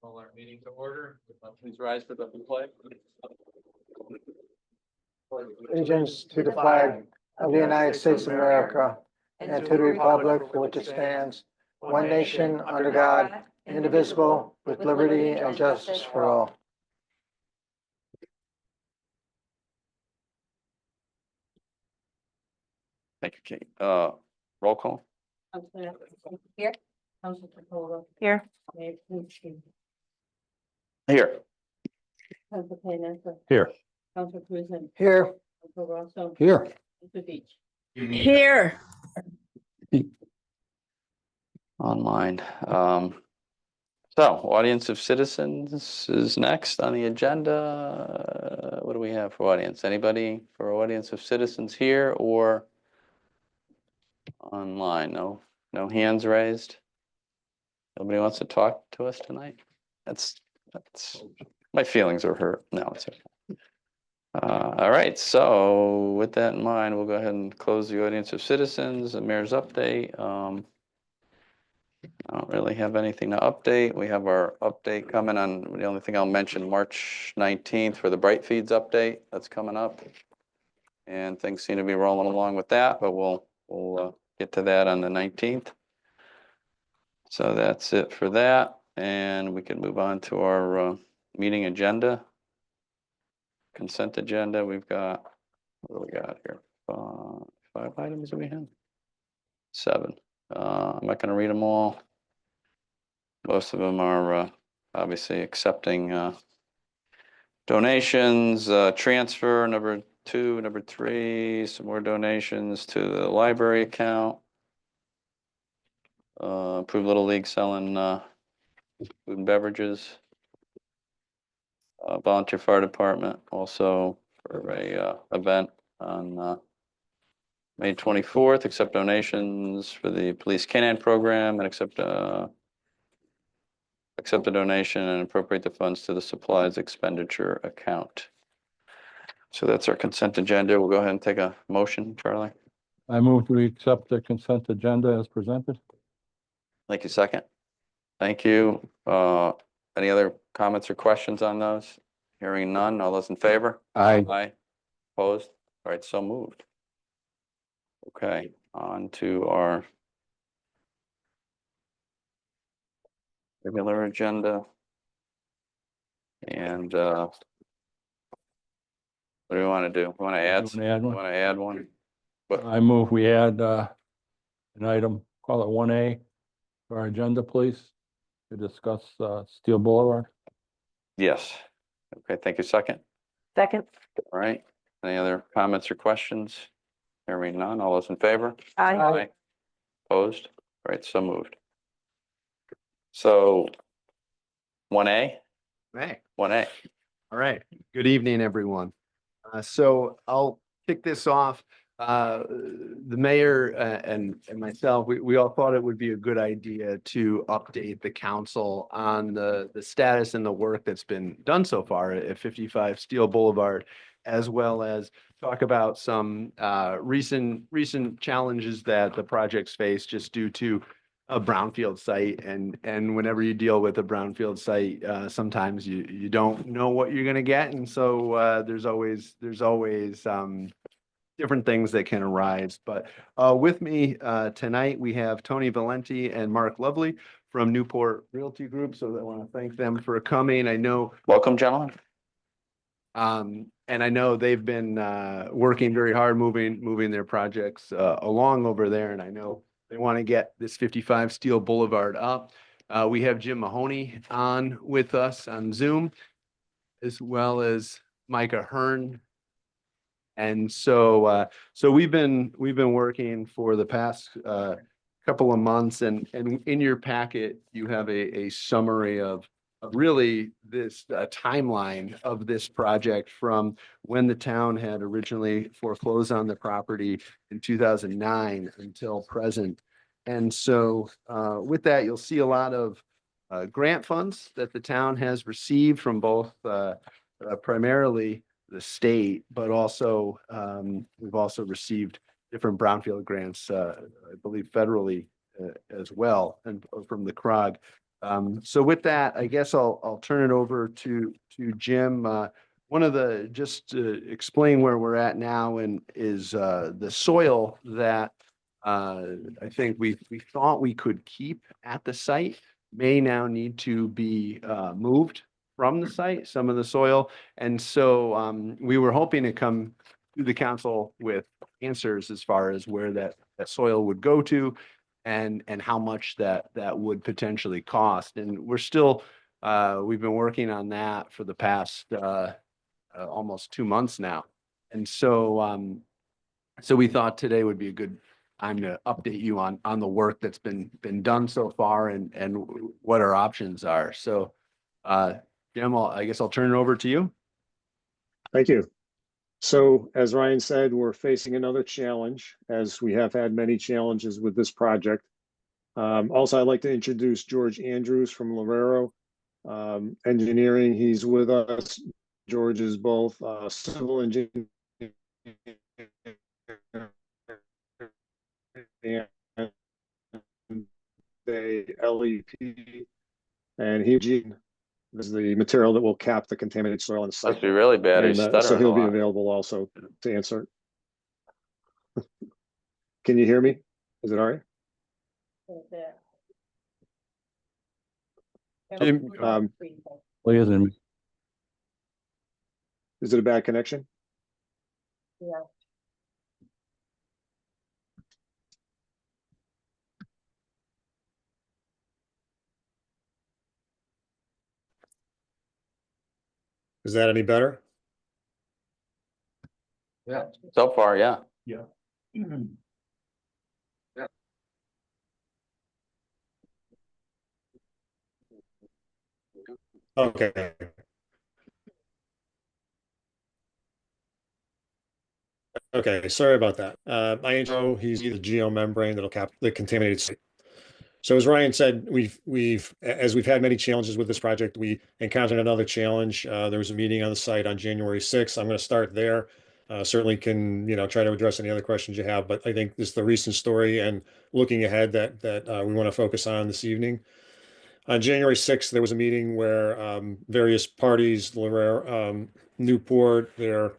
Call our meeting to order. Please rise for the pledge. Allegiance to the flag of the United States of America and to the republic for which it stands, one nation under God, indivisible, with liberty and justice for all. Thank you, Kate. Roll call. Here. Council Capola. Here. Mayor Kowski. Here. Council Canepa. Here. Council Cruzen. Here. Council Rosso. Here. Council Beach. Here. Online. So audience of citizens is next on the agenda. What do we have for audience? Anybody for audience of citizens here or online? No hands raised. Nobody wants to talk to us tonight? That's my feelings are hurt. No, it's okay. All right, so with that in mind, we'll go ahead and close the audience of citizens, the mayor's update. I don't really have anything to update. We have our update coming on, the only thing I'll mention, March 19th for the Bright Feeds update. That's coming up. And things seem to be rolling along with that, but we'll get to that on the 19th. So that's it for that. And we can move on to our meeting agenda. Consent agenda. We've got, what do we got here? 5 items that we have? 7. I'm not going to read them all. Most of them are obviously accepting donations, transfer, number 2, number 3, some more donations to the library account. Approved Little League selling food and beverages. Volunteer fire department also for a event on May 24th, accept donations for the police canine program and accept a donation and appropriate the funds to the supplies expenditure account. So that's our consent agenda. We'll go ahead and take a motion, Charlie. I move to accept the consent agenda as presented. Thank you. Second. Thank you. Any other comments or questions on those? Hearing none. All those in favor? Aye. Aye. Opposed? All right, so moved. Okay, on to our regular agenda. And what do we want to do? We want to add? You wanna add one? Want to add one? I move we add an item, call it 1A to our agenda, please, to discuss Steel Boulevard. Yes. Okay, thank you. Second. Second. All right. Any other comments or questions? Hearing none. All those in favor? Aye. Opposed? All right, so moved. So 1A? Hey, 1A. all right. Good evening, everyone. So I'll kick this off. The mayor and myself, we all thought it would be a good idea to update the council on the status and the work that's been done so far at 55 Steel Boulevard, as well as talk about some recent challenges that the projects face just due to a brownfield site. And whenever you deal with a brownfield site, sometimes you don't know what you're gonna get. And so there's always different things that can arise. But with me tonight, we have Tony Valenti and Mark Lovely from Newport Realty Group. So I want to thank them for coming. I know Welcome, gentlemen. and I know they've been working very hard moving their projects along over there. And I know they want to get this 55 Steel Boulevard up. We have Jim Mahoney on with us on Zoom, as well as Micah Hearn. And so we've been working for the past couple of months, and in your packet, you have a summary of really this timeline of this project from when the town had originally foreclosed on the property in 2009 until present. And so with that, you'll see a lot of grant funds that the town has received from both primarily the state, but also we've also received different brownfield grants, I believe federally as well, and from the CROG. So with that, I guess I'll turn it over to Jim. One of the, just to explain where we're at now and is the soil that I think we thought we could keep at the site may now need to be moved from the site, some of the soil. And so we were hoping to come to the council with answers as far as where that soil would go to and how much that would potentially cost. And we're still, we've been working on that for the past almost 2 months now. And so so we thought today would be a good time to update you on the work that's been done so far and what our options are. So Jim, I guess I'll turn it over to you. Thank you. So as Ryan said, we're facing another challenge, as we have had many challenges with this project. Also, I'd like to introduce George Andrews from Lorero Engineering. He's with us. George is both civil engineer and the LEP, and he is the material that will cap the contaminated soil in the site. Must be really bad. He's And, so stuttering a he'll be lot. available also to answer. Can you hear me? Is it all right? Jim, Please, and Is it a bad connection? Yeah. Is that any better? So far, yeah. Okay. Okay, sorry about that. My intro, he's the geomembrane that'll cap the contaminated site. So as Ryan said, as we've had many challenges with this project, we encountered another challenge. There was a meeting on the site on January 6th. I'm going to start there. Certainly can, try to address any other questions you have, but I think this is the recent story and looking ahead that we want to focus on this evening. On January 6th, there was a meeting where various parties, Newport, their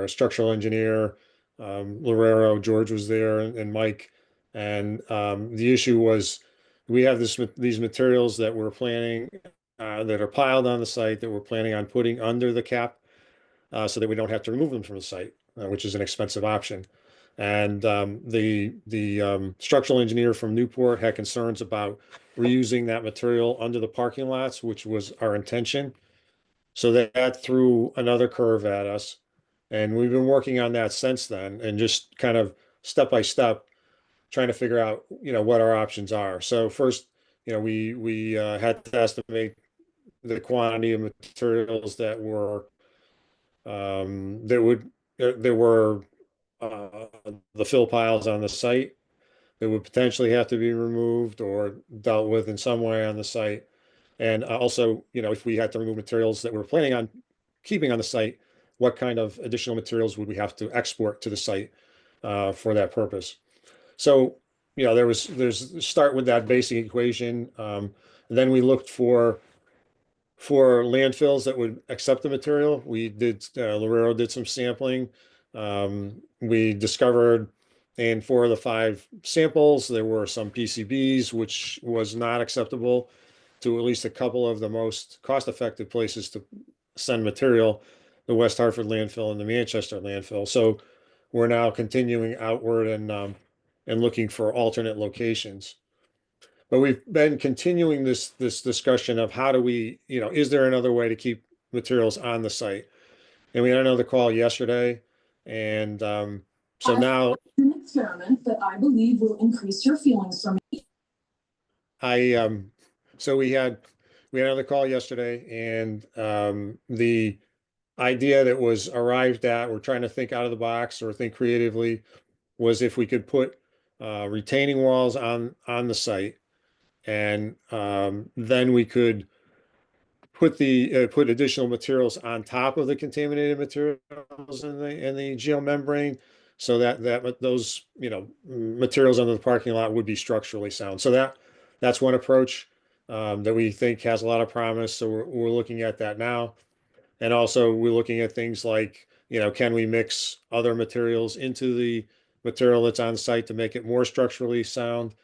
structural engineer, Lorero, George was there, and Mike. And the issue was, we have these materials that we're planning that are piled on the site that we're planning on putting under the cap so that we don't have to remove them from the site, which is an expensive option. And the structural engineer from Newport had concerns about reusing that material under the parking lots, which was our intention. So that threw another curve at us. And we've been working on that since then and just kind of step by step trying to figure out, what our options are. So first, we had to estimate the quantity of materials that were there were the fill piles on the site that would potentially have to be removed or dealt with in some way on the site. And also, if we had to remove materials that we're planning on keeping on the site, what kind of additional materials would we have to export to the site for that purpose? So, there's start with that basic equation. Then we looked for landfills that would accept the material. We did, Lorero did some sampling. We discovered in 4 of the 5 samples, there were some PCBs, which was not acceptable to at least a couple of the most cost-effective places to send material, the West Hartford landfill and the Manchester landfill. So we're now continuing outward and looking for alternate locations. But we've been continuing this discussion of how do we, is there another way to keep materials on the site? And we had another call yesterday, and so now an experiment that I believe will increase your feelings for me. So we had another call yesterday, and the idea that was arrived at, we're trying to think out of the box or think creatively, was if we could put retaining walls on the site, and then we could put put additional materials on top of the contaminated materials in the geomembrane, so that those materials under the parking lot would be structurally sound. So that's one approach that we think has a lot of promise. So we're looking at that now. And also we're looking at things like, can we mix other materials into the material that's on site to make it more structurally sound?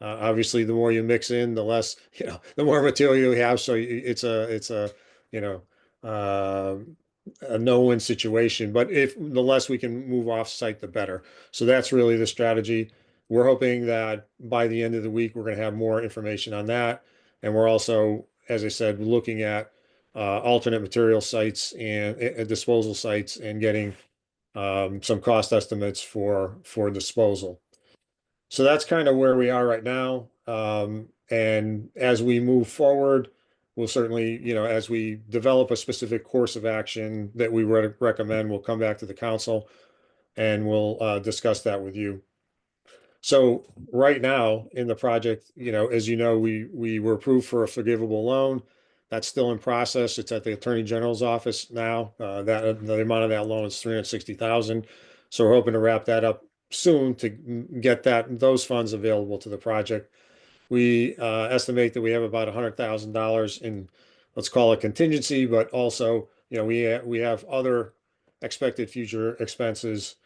Obviously, the more you mix in, the less, the more material you have. So it's a, you know, uh, a no-win situation. But if the less we can move off-site, the better. So that's really the strategy. We're hoping that by the end of the week, we're going to have more information on that. And we're also, as I said, looking at alternate material sites and disposal sites and getting some cost estimates for disposal. So that's kind of where we are right now. And as we move forward, we'll certainly, as we develop a specific course of action that we recommend, we'll come back to the council and we'll discuss that with you. So right now in the project, as you know, we were approved for a forgivable loan. That's still in process. It's at the Attorney General's office now. That the amount of that loan is 360,000. So we're hoping to wrap that up soon to get those funds available to the project. We estimate that we have about $100,000 in, let's call it contingency, but also, we have other expected future expenses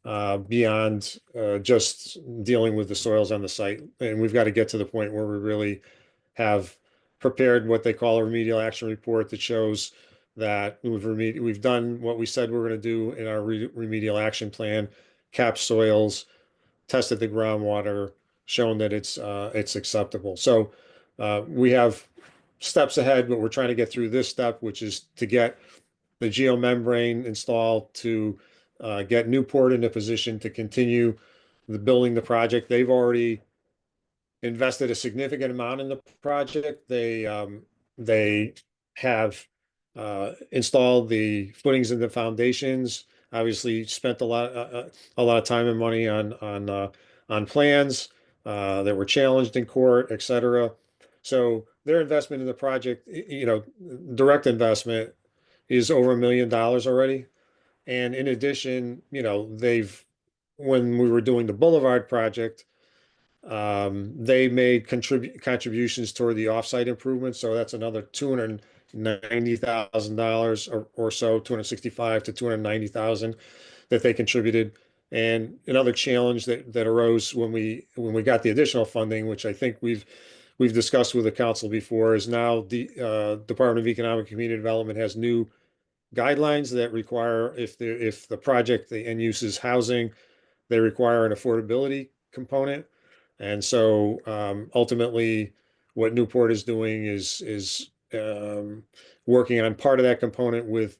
beyond just dealing with the soils on the site. And we've got to get to the point where we really have prepared what they call a remedial action report that shows that we've done what we said we're going to do in our remedial action plan, cap soils, tested the groundwater, shown that it's acceptable. So we have steps ahead, but we're trying to get through this step, which is to get the geomembrane installed, to get Newport in a position to continue building the project. They've already invested a significant amount in the project. They have installed the footings and the foundations. Obviously, spent a lot of time and money on plans that were challenged in court, et cetera. So their investment in the project, direct investment, is over $1 million already. And in addition, when we were doing the Boulevard project, they made contributions toward the offsite improvements. So that's another $290,000 or so, 265 to 290,000 that they contributed. And another challenge that arose when we got the additional funding, which I think we've discussed with the council before, is now the Department of Economic and Community Development has new guidelines that require, if the project, the end use is housing, they require an affordability component. And so ultimately, what Newport is doing is working on part of that component with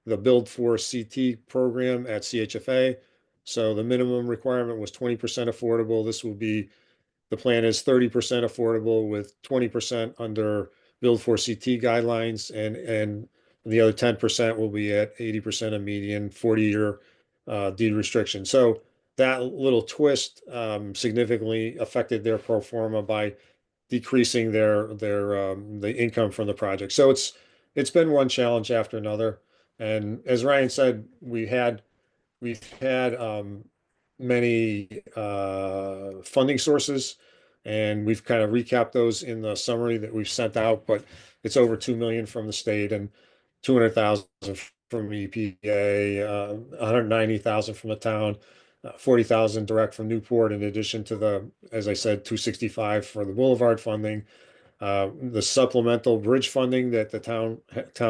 the Build for CT program at CHFA. So the minimum requirement was 20% affordable. The plan is 30% affordable with 20% under Build for CT guidelines, and the other 10% will be at 80% of median, 40-year deed restriction. So that little twist significantly affected their pro forma by decreasing the income from the project. So it's been one challenge after another. And as Ryan said, we've had many funding sources, and we've kind of recapped those in the summary that we've sent out, but it's over 2 million from the state and 200,000 from EPA, 190,000 from the town, 40,000 direct from Newport, in addition to the, as I said, 265 for the Boulevard funding. The supplemental bridge funding that the town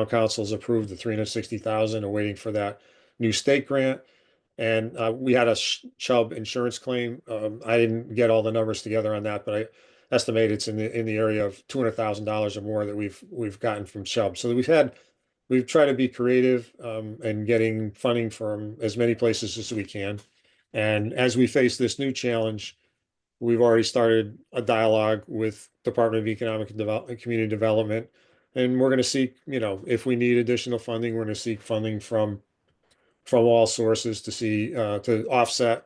council's approved, the 360,000, awaiting for that new state grant. And we had a Chubb insurance claim. I didn't get all the numbers together on that, but I estimate it's in the area of $200,000 or more that we've gotten from Chubb. So we've tried to be creative and getting funding from as many places as we can. And as we face this new challenge, we've already started a dialogue with Department of Economic and Community Development, and we're going to seek, if we need additional funding, we're going to seek funding from all sources to see to offset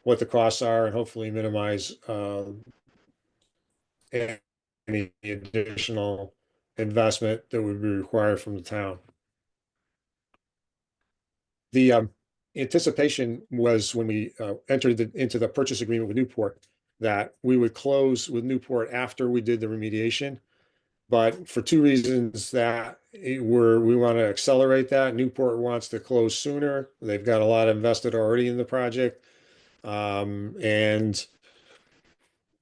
what the costs are and hopefully minimize any additional investment that would be required from the town. The anticipation was when we entered into the purchase agreement with Newport that we would close with Newport after we did the remediation. But for two reasons that we want to accelerate that. Newport wants to close sooner. They've got a lot invested already in the project. And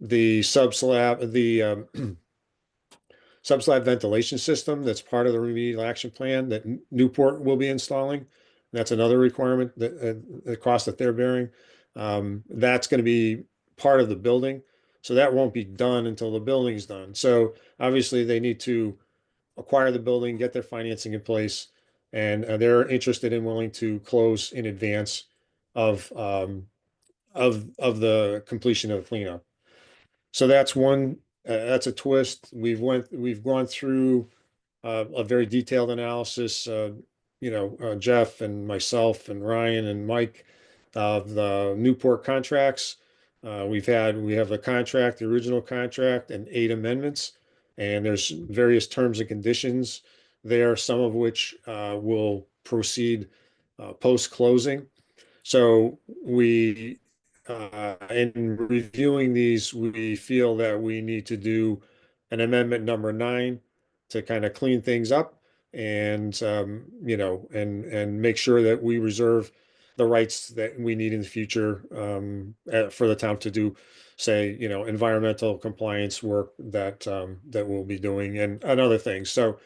the subslab ventilation system that's part of the remedial action plan that Newport will be installing. That's another requirement that the cost that they're bearing. That's going to be part of the building. So that won't be done until the building's done. So obviously they need to acquire the building, get their financing in place, and they're interested and willing to close in advance of the completion of the cleanup. So that's one, that's a twist. We've gone through a very detailed analysis, Jeff and myself and Ryan and Mike of the Newport contracts. We have the contract, the original contract, and 8 amendments, and there's various terms and conditions there, some of which will proceed post-closing. So in reviewing these, we feel that we need to do an amendment number 9 to kind of clean things up and, and make sure that we reserve the rights that we need in the future for the town to do, say, environmental compliance work that we'll be doing and other things. So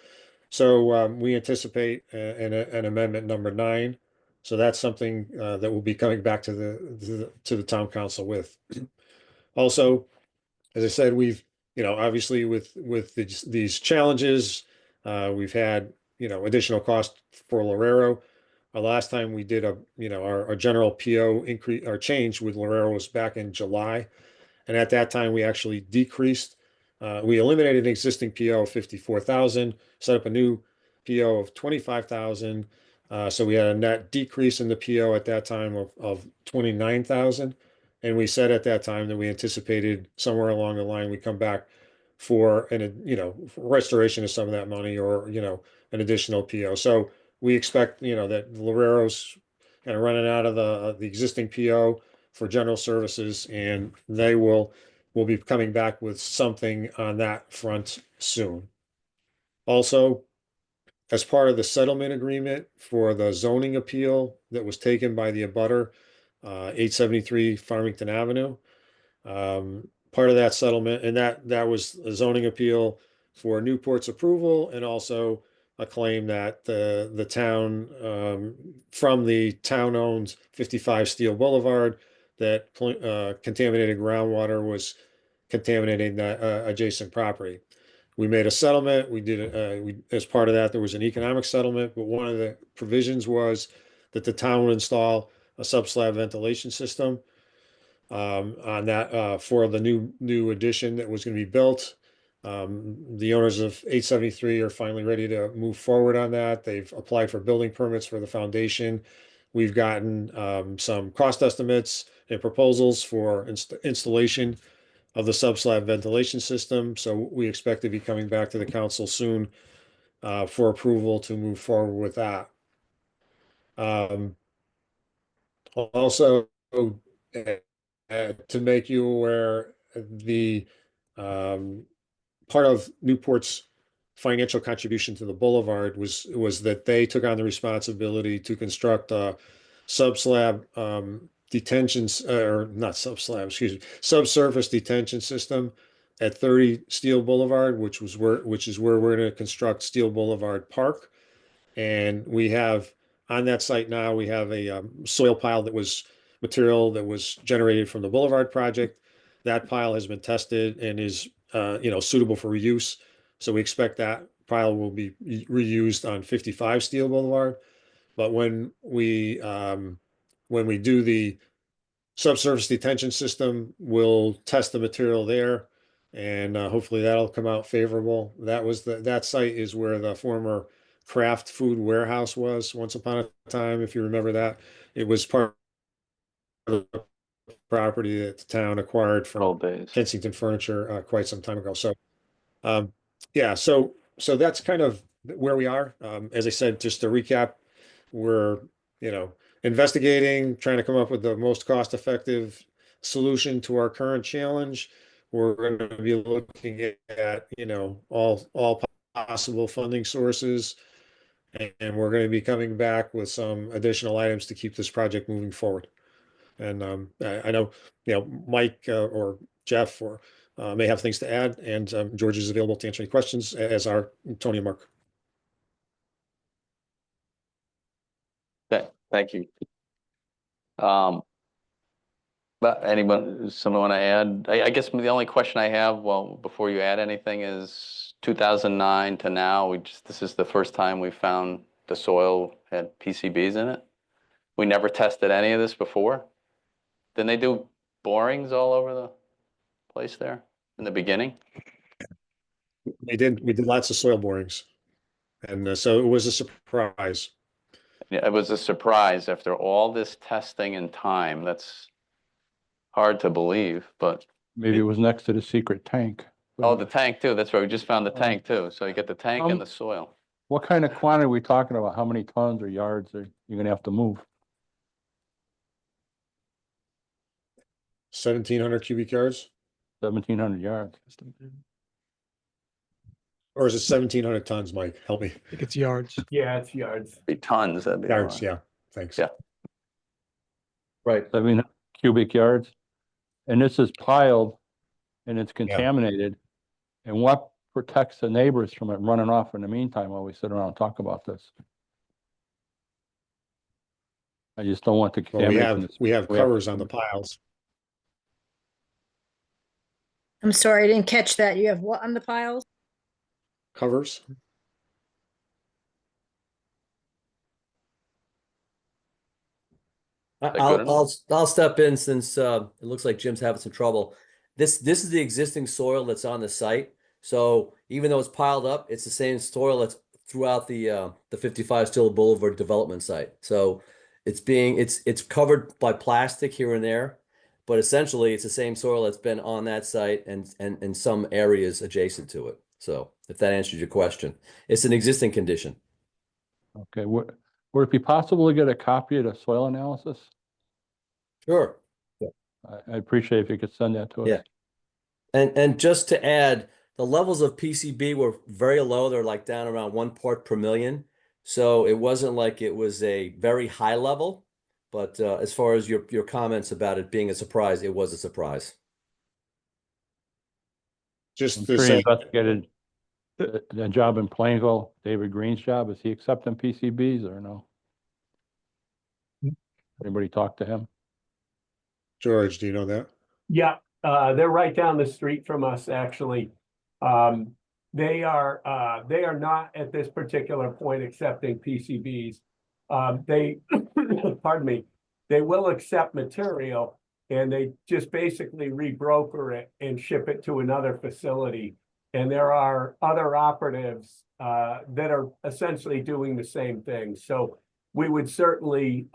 we anticipate an amendment number 9. So that's something that we'll be coming back to the town council with. Also, as I said, we've, obviously with these challenges, we've had, additional cost for Lorero. Last time we did our general PO increase, our change with Lorero was back in July. And at that time, we actually decreased, we eliminated an existing PO of 54,000, set up a new PO of 25,000. So we had a net decrease in the PO at that time of 29,000. And we said at that time that we anticipated somewhere along the line, we come back for restoration of some of that money or, an additional PO. So we expect, that Lorero's kind of running out of the existing PO for general services, and they will be coming back with something on that front soon. Also, as part of the settlement agreement for the zoning appeal that was taken by the abutter, 873 Farmington Avenue, part of that settlement, and that was a zoning appeal for Newport's approval and also a claim that the town, from the town-owned 55 Steel Boulevard, that contaminated groundwater was contaminating that adjacent property. We made a settlement. We did as part of that, there was an economic settlement, but one of the provisions was that the town would install a subslab ventilation system on that for the new addition that was going to be built. The owners of 873 are finally ready to move forward on that. They've applied for building permits for the foundation. We've gotten some cost estimates and proposals for installation of the subslab ventilation system. So we expect to be coming back to the council soon for approval to move forward with that. Also, to make you aware, the part of Newport's financial contribution to the boulevard was that they took on the responsibility to construct a subslab subsurface detention system at 30 Steel Boulevard, which is where we're going to construct Steel Boulevard Park. And we have on that site now, we have a soil pile material that was generated from the Boulevard project. That pile has been tested and is suitable for reuse. So we expect that pile will be reused on 55 Steel Boulevard. But when we do the subsurface detention system, we'll test the material there, and hopefully that'll come out favorable. That site is where the former Kraft Food Warehouse was once upon a time, if you remember that. It was part of the property that the town acquired from Old days. Kensington Furniture quite some time ago. So, so that's kind of where we are. As I said, just to recap, we're investigating, trying to come up with the most cost-effective solution to our current challenge. We're going to be looking at, all possible funding sources. And we're going to be coming back with some additional items to keep this project moving forward. And I know, Mike or Jeff or may have things to add, and George is available to answer any questions, as are Tony and Mark. Okay, thank you. But someone want to add? I guess the only question I have, well, before you add anything, is 2009 to now, this is the first time we found the soil had PCBs in it. We never tested any of this before. Didn't they do borings all over the place there in the beginning? We did lots of soil borings. And so it was a surprise. Yeah, it was a surprise after all this testing and time. That's hard to believe, but, Maybe it was next to the secret tank. oh, the tank too. That's right. We just found the tank too. So you get the tank and the soil. What kind of quantity are we talking about? How many tons or yards are you gonna have to move? 1,700 cubic yards, 1,700 yards. or is it 1,700 tons, Mike? Help me. I think it's yards. Yeah, it's yards. Be tons, that'd be a Yards, lot. yeah, thanks. Yeah. Right. 1,700 cubic yards. And this is piled and it's contaminated. And what protects the neighbors from it running off in the meantime while we sit around and talk about this? I just don't want the Well, contamination. we have covers on the piles. I'm sorry, I didn't catch that. You have what on the piles? Covers? that good I'll step in since it looks like Jim's having some trouble. This is the existing soil that's on the site. So even though it's piled up, it's the same soil that's throughout the 55 Steel Boulevard development site. So it's covered by plastic here and there, but essentially it's the same soil that's been on that site and some areas adjacent to it. So if that answers your question, it's an existing condition. Okay, would it be possible to get a copy of the soil analysis? Sure. I appreciate if you could send that to us. Yeah. And just to add, the levels of PCB were very low. They're like down around 1 part per million. So it wasn't like it was a very high level, but as far as your comments about it being a surprise, it was a surprise. Just I'm to sure you say, investigated the job in Plainville, David Green's job. Is he accepting PCBs or no? Anybody talk to him? George, do you know that? Yeah, they're right down the street from us, actually. They are not at this particular point accepting PCBs. They, pardon me, they will accept material and they just basically rebroker it and ship it to another facility. And there are other operatives that are essentially doing the same thing. So we would certainly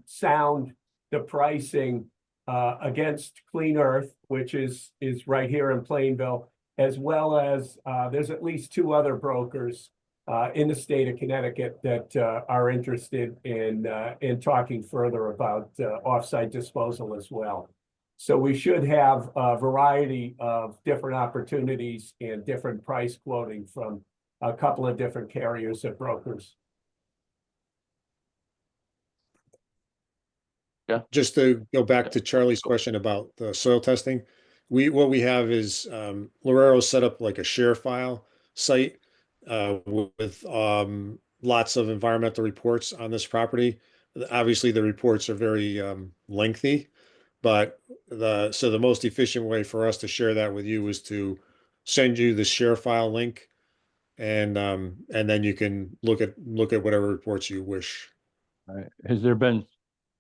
sound the pricing against Clean Earth, which is right here in Plainville, as well as there's at least 2 other brokers in the state of Connecticut that are interested in talking further about offsite disposal as well. So we should have a variety of different opportunities and different price quoting from a couple of different carriers and brokers. Just to go back to Charlie's question about the soil testing, what we have is Lorero set up like a share file site with lots of environmental reports on this property. Obviously, the reports are very lengthy, but the most efficient way for us to share that with you is to send you the share file link, and then you can look at whatever reports you wish. All right. Has there been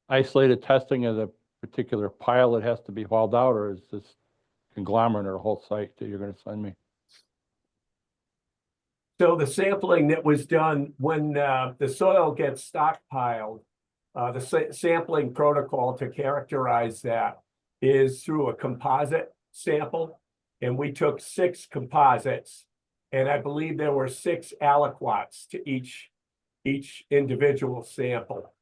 isolated testing of the particular pile that has to be hauled out, or is this conglomerate or the whole site that you're going to send me? So the sampling that was done when the soil gets stockpiled, the sampling protocol to characterize that is through a composite sample. And we took 6 composites, and I believe there were 6 aliquots to each individual sample.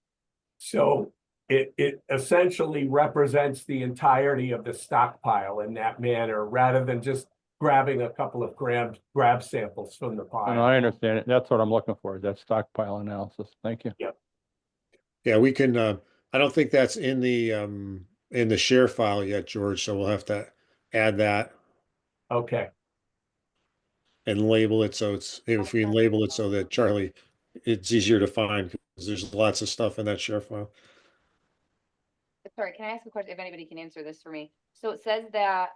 So it essentially represents the entirety of the stockpile in that manner, rather than just grabbing a couple of grab samples from the And pile. I understand it. That's what I'm looking for, is that stockpile analysis. Thank you. Yeah, we can, I don't think that's in the share file yet, George, so we'll have to add that Okay, and label it so if we can label it so that Charlie, it's easier to find because there's lots of stuff in that share file. Sorry, can I ask a question, if anybody can answer this for me? So it says that,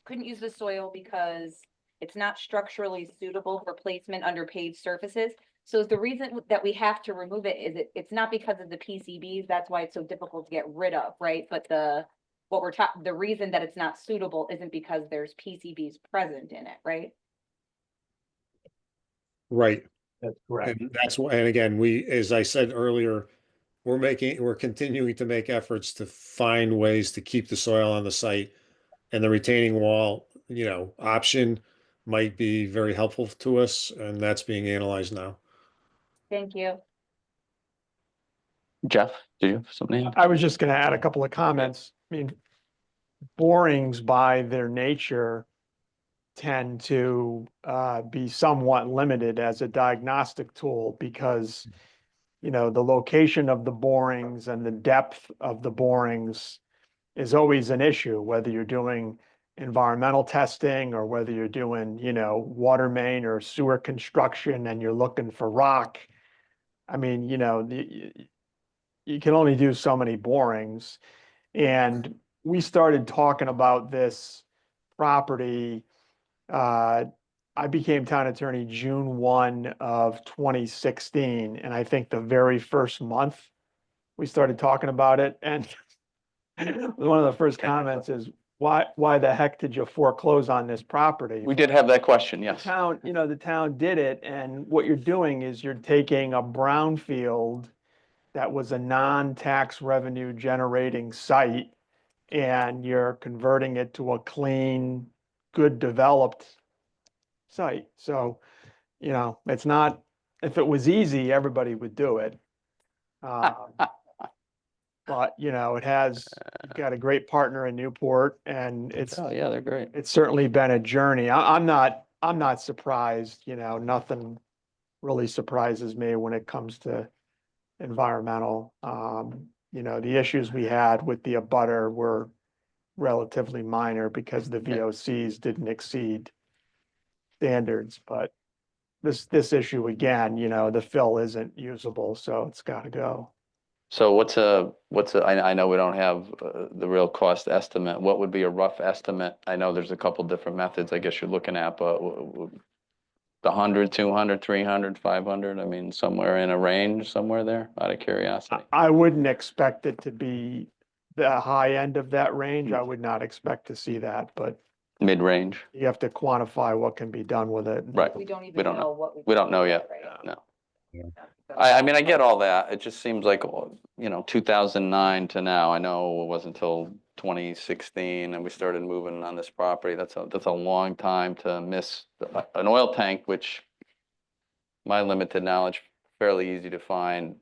couldn't use the soil because it's not structurally suitable for placement under paved surfaces. So is the reason that we have to remove it, it's not because of the PCBs, that's why it's so difficult to get rid of, right? But the reason that it's not suitable isn't because there's PCBs present in it, right? Right. that's correct. And that's why, and again, as I said earlier, we're continuing to make efforts to find ways to keep the soil on the site. And the retaining wall, option might be very helpful to us, and that's being analyzed now. Thank you. Jeff, do you have something? I was just gonna add a couple of comments. I mean, borings by their nature tend to be somewhat limited as a diagnostic tool because, the location of the borings and the depth of the borings is always an issue, whether you're doing environmental testing or whether you're doing, water main or sewer construction and you're looking for rock. I mean, you can only do so many borings. And we started talking about this property. I became town attorney June 1 of 2016. And I think the very first month we started talking about it. And one of the first comments is, why the heck did you foreclose on this property? We did have that question, The yes. town, the town did it, and what you're doing is you're taking a brownfield that was a non-tax revenue generating site, and you're converting it to a clean, good developed site. So, it's not, if it was easy, everybody would do it. But, you've got a great partner in Newport, and Oh, yeah, they're great. it's certainly been a journey. I'm not surprised, nothing really surprises me when it comes to environmental. The issues we had with the abutter were relatively minor because the VOCs didn't exceed standards, but this issue again, the fill isn't usable, so it's gotta go. So I know we don't have the real cost estimate. What would be a rough estimate? I know there's a couple different methods I guess you're looking at, but the 100, 200, 300, 500, I mean, somewhere in a range, somewhere there, out of curiosity. I wouldn't expect it to be the high end of that range. I would not expect to see that, but Mid-range? you have to quantify what can be done with it. Right. We don't We even don't know what. We don't know yet. Right? No. Yeah. I mean, I get all that. It just seems like, 2009 to now. I know it wasn't until 2016 and we started moving on this property. That's a long time to miss an oil tank, which my limited knowledge, fairly easy to find.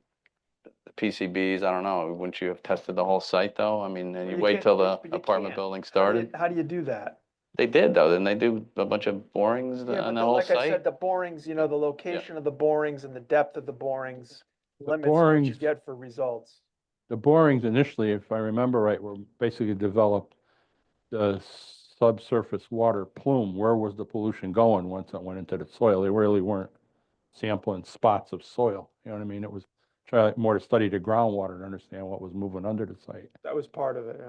The PCBs, I don't know. Wouldn't you have tested the whole site though? I mean, and you wait till the apartment building started? How do you do that? They did though. Didn't they do a bunch of borings on the whole Like I site? said, the borings, the location of the borings and the depth of the borings limits what you borings- get for results. The borings initially, if I remember right, were basically developed the subsurface water plume. Where was the pollution going once it went into the soil? They really weren't sampling spots of soil. You know what I mean? It was more to study the groundwater to understand what was moving under the site. That was part of it,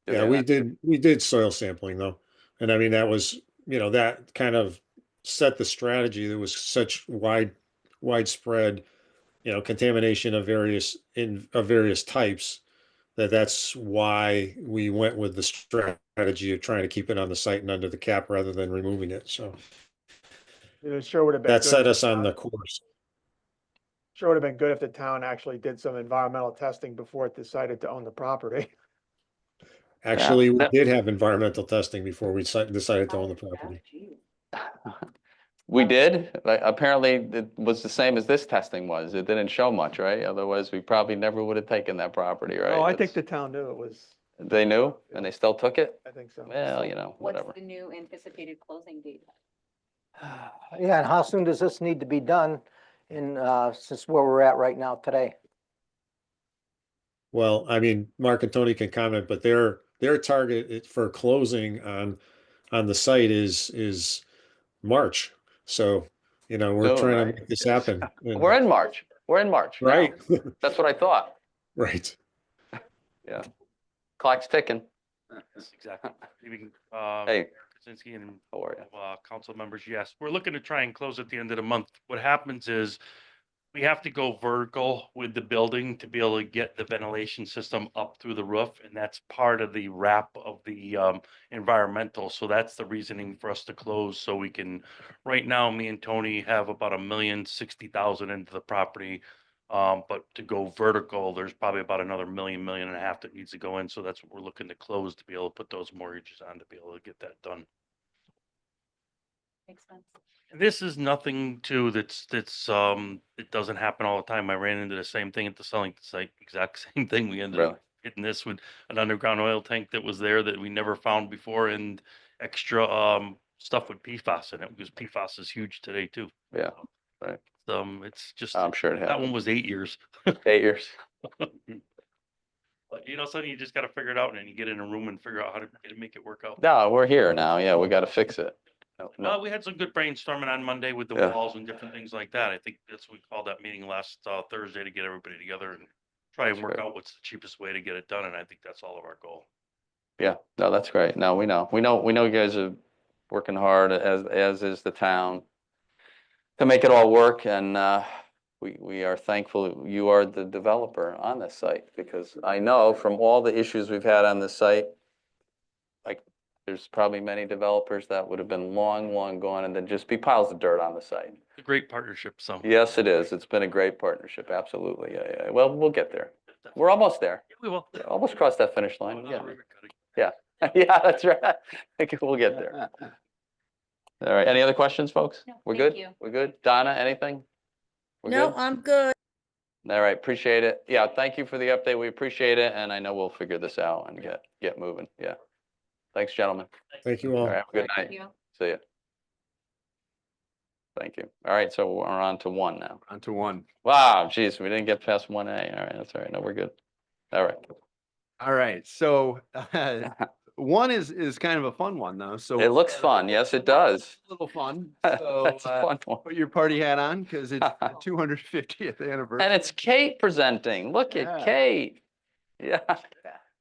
Yeah, we did soil sampling though. And I mean, that was, that kind of set the strategy. There was such widespread, contamination of various types that's why we went with the strategy of trying to keep it on the site and under the cap rather than removing it. So It sure would have been. that good set if us the on town- the course. Sure would have been good if the town actually did some environmental testing before it decided to own the property. Actually, we that- did have environmental testing before we decided to own the property. We did, like, apparently it was the same as this testing was. It didn't show much, right? Otherwise, we probably never would have taken that property, right? Oh, I think That's- the town knew it was, They knew and they still took it? I think so. Well, you know, What's whatever. the new anticipated closing date? Yeah, and how soon does this need to be done since where we're at right now today? Well, I mean, Mark and Tony can comment, but their target for closing on the site is March. So, we're Soon, trying right? to make this happen. and- We're in March. We're in March now. Right, That's what I thought. right. Yeah. Clock's ticking. Yes, exactly. Even, Hey, Krasinski and how are you? council members, yes, we're looking to try and close at the end of the month. What happens is we have to go vertical with the building to be able to get the ventilation system up through the roof, and that's part of the wrap of the environmental. So that's the reasoning for us to close. So we can, right now, me and Tony have about $1,060,000 into the property. But to go vertical, there's probably about another $1.5 million that needs to go in. So that's what we're looking to close to be able to put those mortgages on to be able to get that done. Makes sense. And this is nothing too it doesn't happen all the time. I ran into the same thing at the selling site, exact same thing. We ended Really? up getting this with an underground oil tank that was there that we never found before, and extra stuff with PFAS in it, because PFAS is huge today too. Yeah, right. It's just I'm sure it that one happened. was 8 years. 8 years. But something you just got to figure it out, and then you get in a room and figure out how to make it work out. No, we're here now. Yeah, we got to fix it. No, We had some good brainstorming on Monday with the Yeah. walls and different things like that. I think that's what we called that meeting last Thursday, to get everybody together and try and That's work great. out what's the cheapest way to get it done. And I think that's all of our goal. Yeah, no, that's great. No, we know you guys are working hard, as is the town, to make it all work. And we are thankful you are the developer on this site, because I know from all the issues we've had on this site, like, there's probably many developers that would have been long gone, and then just be piles of dirt on the site. It's a great partnership. So Yes, it is. It's been a great partnership. Absolutely. Yeah. Well, we'll get there. We're almost there. we will. Almost crossed that finish line. Oh, Yeah. no, ribbon cutting. Yeah, that's right. I think we'll get there. All right. Any other questions, folks? No, We're thank good? you. We're good? Donna, anything? We're No, good? I'm good. All right. Appreciate it. Yeah. Thank you for the update. We appreciate it. And I know we'll figure this out and get moving. Yeah. Thanks, gentlemen. Thank you All all. right. Have a good Thank night. you. See ya. Thank you. All right. So we're on to 1 now. On to 1. Wow. Geez, we didn't get past 1A. All right. That's all right. No, we're good. All right. All right, so 1 is kind of a fun one though, so. It looks fun. Yes, it does. A little fun, That's so a fun one. put your party hat on, because it's the 250th anniversary. And it's Kate presenting. Look Yeah. at Kate. Yeah.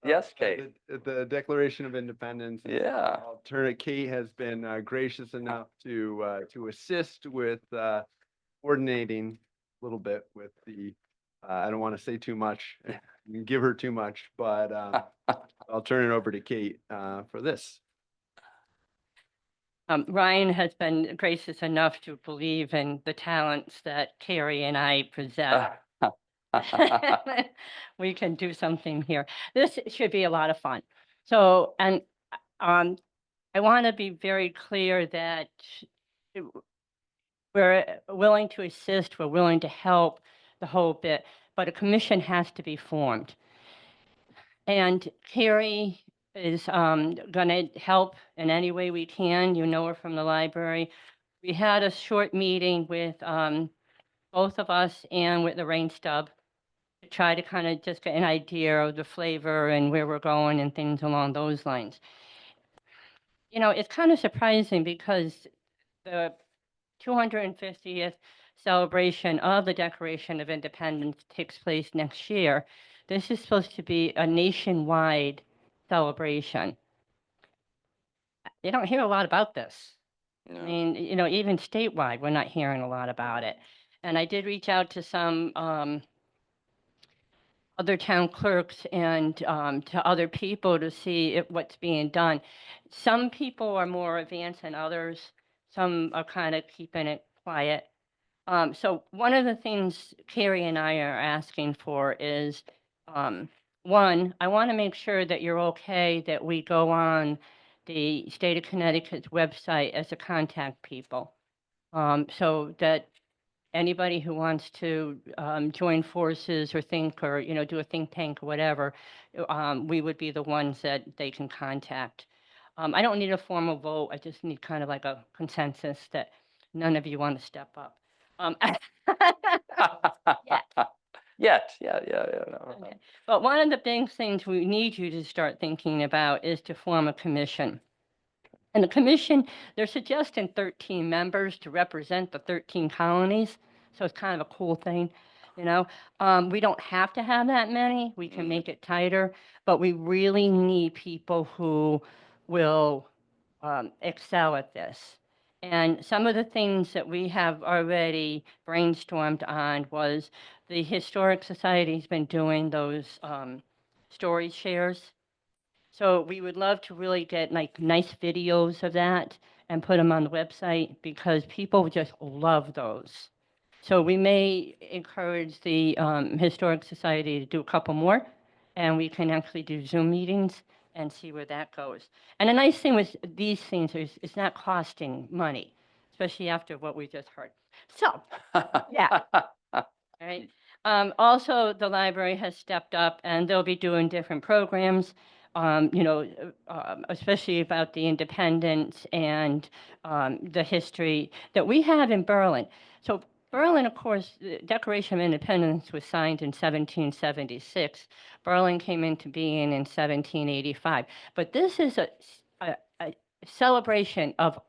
Yes, of Kate. The Declaration of Independence. and Yeah. Alternate Kate has been gracious enough to assist with coordinating a little bit with the, I don't want to say too much, and give her too much, but I'll turn it over to Kate for this. Ryan has been gracious enough to believe in the talents that Carrie and I possess. We can do something here. This should be a lot of fun. So, and I want to be very clear that we're willing to assist, we're willing to help the whole bit, but a commission has to be formed. And Carrie is going to help in any way we can. You know her from the library. We had a short meeting with both of us and with the Rain Stub to try to kind of just get an idea of the flavor and where we're going and things along those lines. It's kind of surprising because the 250th celebration of the Declaration of Independence takes place next year. This is supposed to be a nationwide celebration. You don't hear a lot about this. No. I mean, even statewide, we're not hearing a lot about it. And I did reach out to some other town clerks and to other people to see what's being done. Some people are more advanced than others. Some are kind of keeping it quiet. So one of the things Carrie and I are asking for is, one, I want to make sure that you're okay that we go on the state of Connecticut's website as to contact people. so that anybody who wants to join forces or think or, do a think tank or whatever, we would be the ones that they can contact. I don't need a formal vote. I just need kind of like a consensus that none of you want to step up. Yeah. Yeah. No. Okay. But one of the big things we need you to start thinking about is to form a commission. And the commission, they're suggesting 13 members to represent the 13 colonies. So it's kind of a cool thing, you know. We don't have to have that many. We can make it tighter, but we really need people who will excel at this. And some of the things that we have already brainstormed on was the Historic Society's been doing those story shares. So we would love to really get like nice videos of that and put them on the website because people just love those. So we may encourage the Historic Society to do a couple more, and we can actually do Zoom meetings and see where that goes. And the nice thing with these things is it's not costing money, especially after what we just heard. So, yeah. All right. Also, the library has stepped up, and they'll be doing different programs. Especially about the independence and the history that we have in Berlin. So Berlin, of course, the Declaration of Independence was signed in 1776. Berlin came into being in 1785. But this is a celebration of,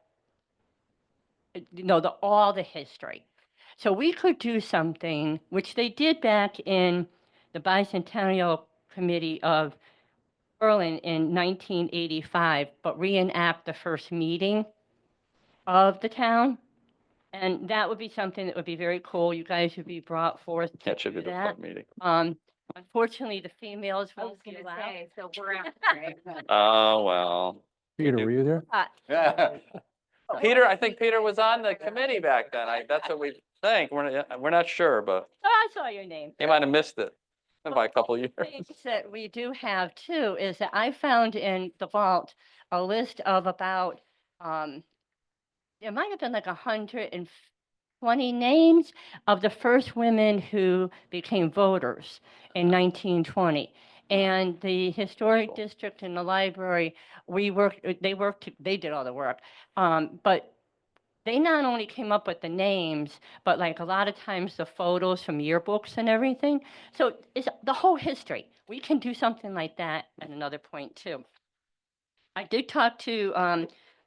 all the history. So we could do something, which they did back in the Bicentennial Committee of Berlin in 1985, but reenact the first meeting of the town. And that would be something that would be very cool. You guys would be brought forth to That should be do the that. fun meeting. Unfortunately, the females I was won't be gonna allowed. say, so we're out. Oh, well. Peter, were you there? Yeah. Peter, I think Peter was on the committee back then. That's what we think. We're not sure, but Oh, I saw your name. he might have missed it by a couple years. Things that we do have too is that I found in the vault a list of about, it might have been like 120 names of the first women who became voters in 1920. And the historic district and the library, they did all the work. But they not only came up with the names, but like a lot of times the photos from yearbooks and everything. So it's the whole history. We can do something like that at another point too. I did talk to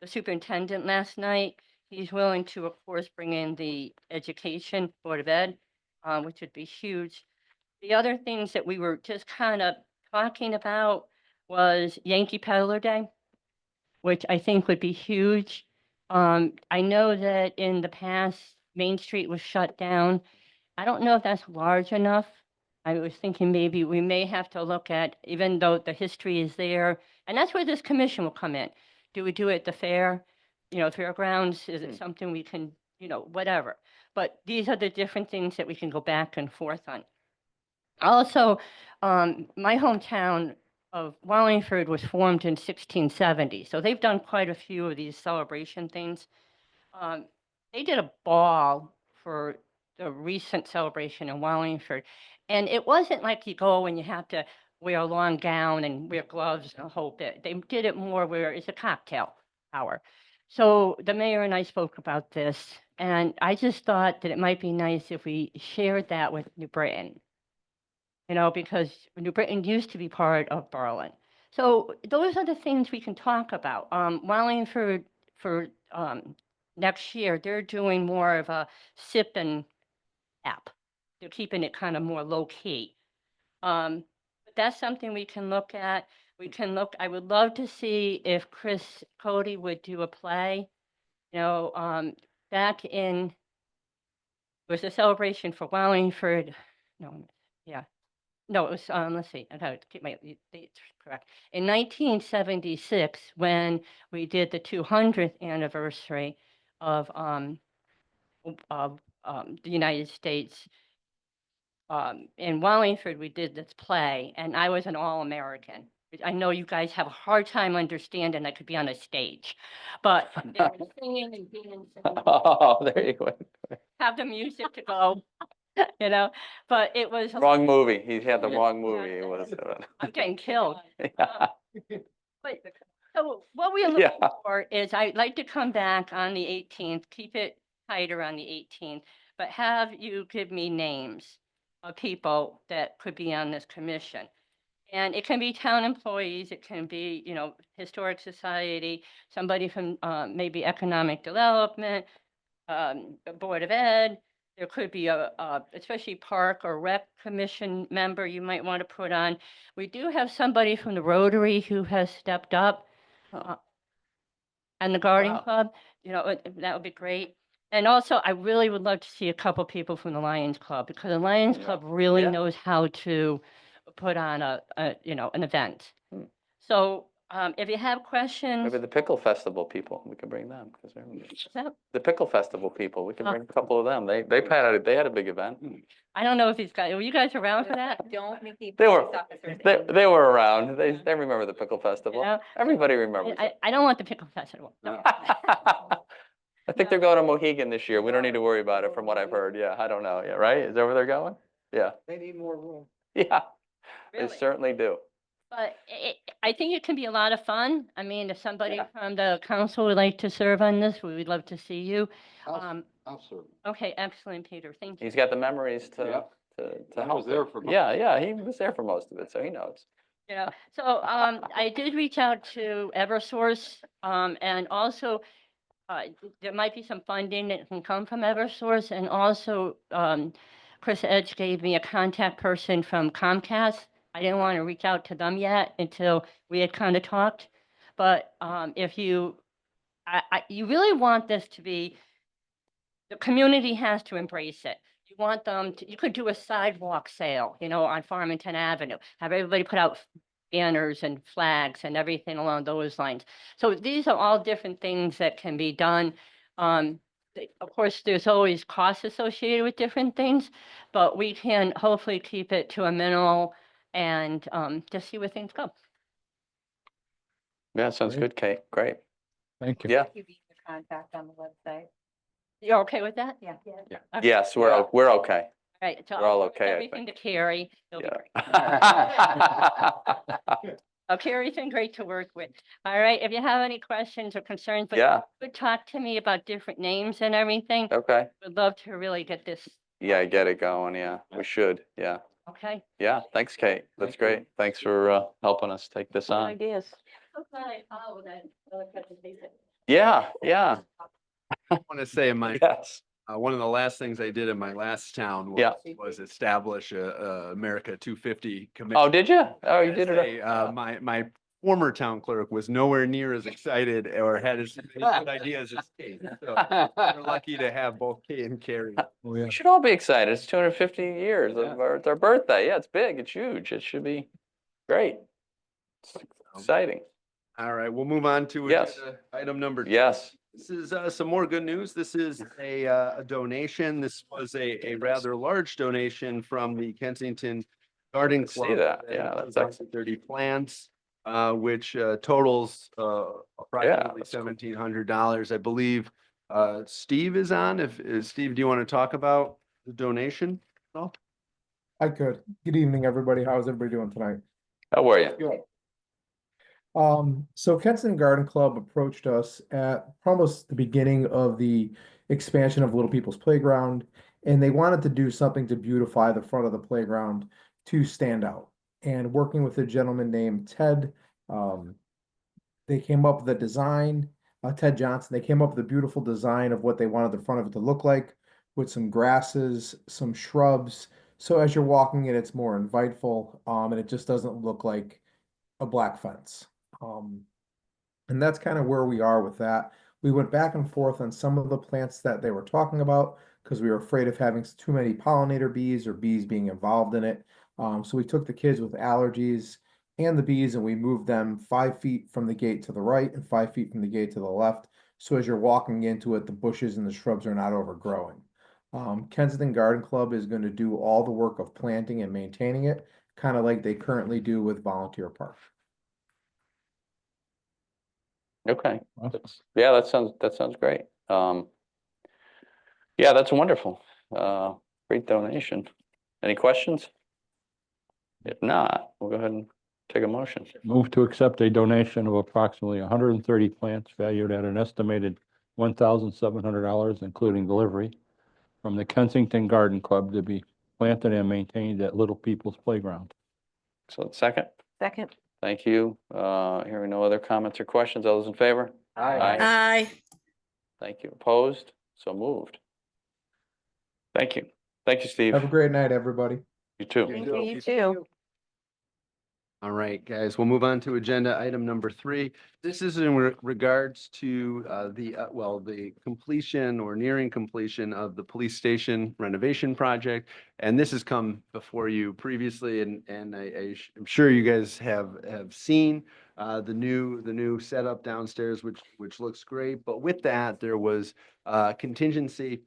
the superintendent last night. He's willing to, of course, bring in the Education Board of Ed, which would be huge. The other things that we were just kind of talking about was Yankee Peddler Day, which I think would be huge. I know that in the past, Main Street was shut down. I don't know if that's large enough. I was thinking maybe we may have to look at, even though the history is there, and that's where this commission will come in. Do we do it at the fair? Fairgrounds, is it something we can, whatever. But these are the different things that we can go back and forth on. Also, my hometown of Wallingford was formed in 1670. So they've done quite a few of these celebration things. They did a ball for the recent celebration in Wallingford. And it wasn't like you go and you have to wear a long gown and wear gloves and a whole bit. They did it more where it's a cocktail hour. So the mayor and I spoke about this, and I just thought that it might be nice if we shared that with New Britain. Because New Britain used to be part of Berlin. So those are the things we can talk about. Wallingford for next year, they're doing more of a sipping app. They're keeping it kind of more low key. But that's something we can look at. I would love to see if Chris Cody would do a play. Back in, it was a celebration for Wallingford. No, yeah. No, it was, let's see, I gotta keep my dates correct. In 1976, when we did the 200th anniversary of the United States, in Wallingford, we did this play, and I was an All-American. which I know you guys have a hard time understanding. I could be on a stage, but they were singing and dancing, Oh, there you go. have the music to go, you know, but it was. Wrong movie. He had the wrong Yeah. movie. It was. I'm getting killed. Yeah. But, so what we are Yeah. looking for is I'd like to come back on the 18th, keep it tighter on the 18th, but have you give me names of people that could be on this commission. And it can be town employees, it can be, you know, Historic Society, somebody from maybe Economic Development, Board of Ed. There could be especially Park or Rec Commission member you might want to put on. We do have somebody from the Rotary who has stepped up. Oh. And the Garden Wow. Club, you know, that would be great. And also, I really would love to see a couple people from the Lions Club, because the Lions Yeah. Club really Yeah. knows how to put on you know, an event. Hmm. So, if you have questions, Maybe the Pickle Festival people, we could bring them, because that- the Pickle Festival people, we could Oh. bring a couple of them. They had a big event. I don't know if these guys, were you guys around for that? Don't make the. They were- police officers They, angry. they were around. They remember the Pickle Festival. Yeah. Everybody remembers it. I don't want the pickle festival. No. I think they're going to Mohegan this year. We don't need to worry about it from what I've heard. Yeah, I don't know. Yeah, right? Is that where they're going? Yeah, They need more room. yeah, they Really. certainly do. But I think it can be a lot of fun. I mean, if somebody Yeah. from the council would like to serve on this, we would love to see you. I'll serve. Okay, excellent, Peter. Thank you. He's got the memories Yeah. to I help. was there him. for Yeah, yeah, he was there for most of it, so he knows. You know, so I did reach out to Eversource, and also there might be some funding that can come from Eversource, and also Chris Edge gave me a contact person from Comcast. I didn't want to reach out to them yet until we had kind of talked, but if you really want this to be, the community has to embrace it. You want them to, you could do a sidewalk sale, you know, on Farmington Avenue, have everybody put out banners and flags and everything along those lines. So these are all different things that can be done. Of course, there's always costs associated with different things, but we can hopefully keep it to a minimal and just see where things go. Yeah, sounds Great. good, Kate. Great. Thank you. Yeah. You beat the contact on the website. You're okay with that? Yeah. Okay. Yes, we're okay. All right, so we're all I'll forward okay, I everything to Carrie. It'll be great. Yeah. Oh, Carrie's been great to work with. All right, if you have any questions or concerns, but Yeah, would talk to me about different names and everything. okay. Would love to really get this, Yeah, get it going. Yeah, we should. Yeah. okay? Yeah, thanks, Kate. That's Thank you. great. Thanks for helping us take this on. Ideas. So glad I followed that other presentation. Yeah, yeah, I want to say my yes. one of the last things I did in my last town Yeah. was establish a America 250 committee. Oh, did you? Oh, you I did say, it. my former town clerk was nowhere near as excited or had as many good ideas as Kate. So we're lucky to have both Kate and Carrie. Oh, yeah. We should all be excited. It's 250 years of it's our birthday. Yeah, it's big. It's huge. It should be great. It's exciting. All right, we'll move on to Yes. agenda item number 2. Yes. This is some more good news. This is a donation. This was a rather large donation from the Kensington Garden I see Club. that. Yeah, that's includes up to 30 plants, which totals approximately that's cool. $1,700. I believe Steve is on. Steve, do you want to talk about the donation? No? I could. Good evening, everybody. How's everybody doing tonight? How are you? Good. So Kensington Garden Club approached us at almost the beginning of the expansion of Little People's Playground, and they wanted to do something to beautify the front of the playground to stand out. And working with a gentleman named Ted, they came up with a design, Ted Johnson, they came up with a beautiful design of what they wanted the front of it to look like, with some grasses, some shrubs. So as you're walking it, it's more inviteful, and it just doesn't look like a black fence. And that's kind of where we are with that. We went back and forth on some of the plants that they were talking about because we were afraid of having too many pollinator bees or bees being involved in it. So we took the kids with allergies and the bees and we moved them 5 feet from the gate to the right and 5 feet from the gate to the left. So as you're walking into it, the bushes and the shrubs are not overgrowing. Kensington Garden Club is going to do all the work of planting and maintaining it, kind of like they currently do with Volunteer Park. Okay. Awesome. Yeah, that sounds great. Yeah, that's wonderful. Great donation. Any questions? If not, we'll go ahead and take a motion. Move to accept a donation of approximately 130 plants valued at an estimated $1,700, including delivery, from the Kensington Garden Club to be planted and maintained at Little People's Playground. So second, Second. thank you. Hearing no other comments or questions, all those in favor? Aye. Thank you. Opposed? So moved. Thank you. Thank you, Steve. Have a great night, everybody. You too. Thank you, you too. All right, guys, we'll move on to agenda item number 3. This is in regards to the completion or nearing completion of the police station renovation project. And this has come before you previously, and I'm sure you guys have seen the new setup downstairs, which looks great. But with that, there was contingency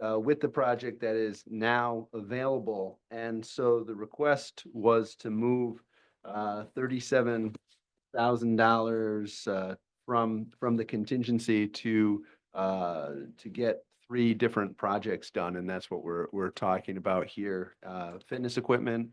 with the project that is now available. And so the request was to move $37,000 from the contingency to get 3 different projects done, and that's what we're talking about here. Fitness equipment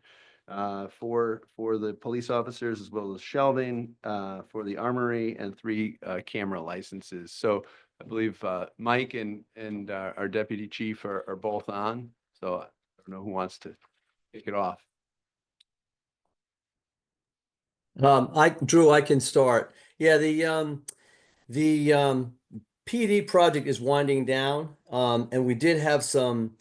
for the police officers, as well as shelving for the armory, and 3 camera licenses. So I believe Mike and our deputy chief are both on. So I don't know who wants to kick it off. Drew, I can start. Yeah, the PD project is winding down, and we did have some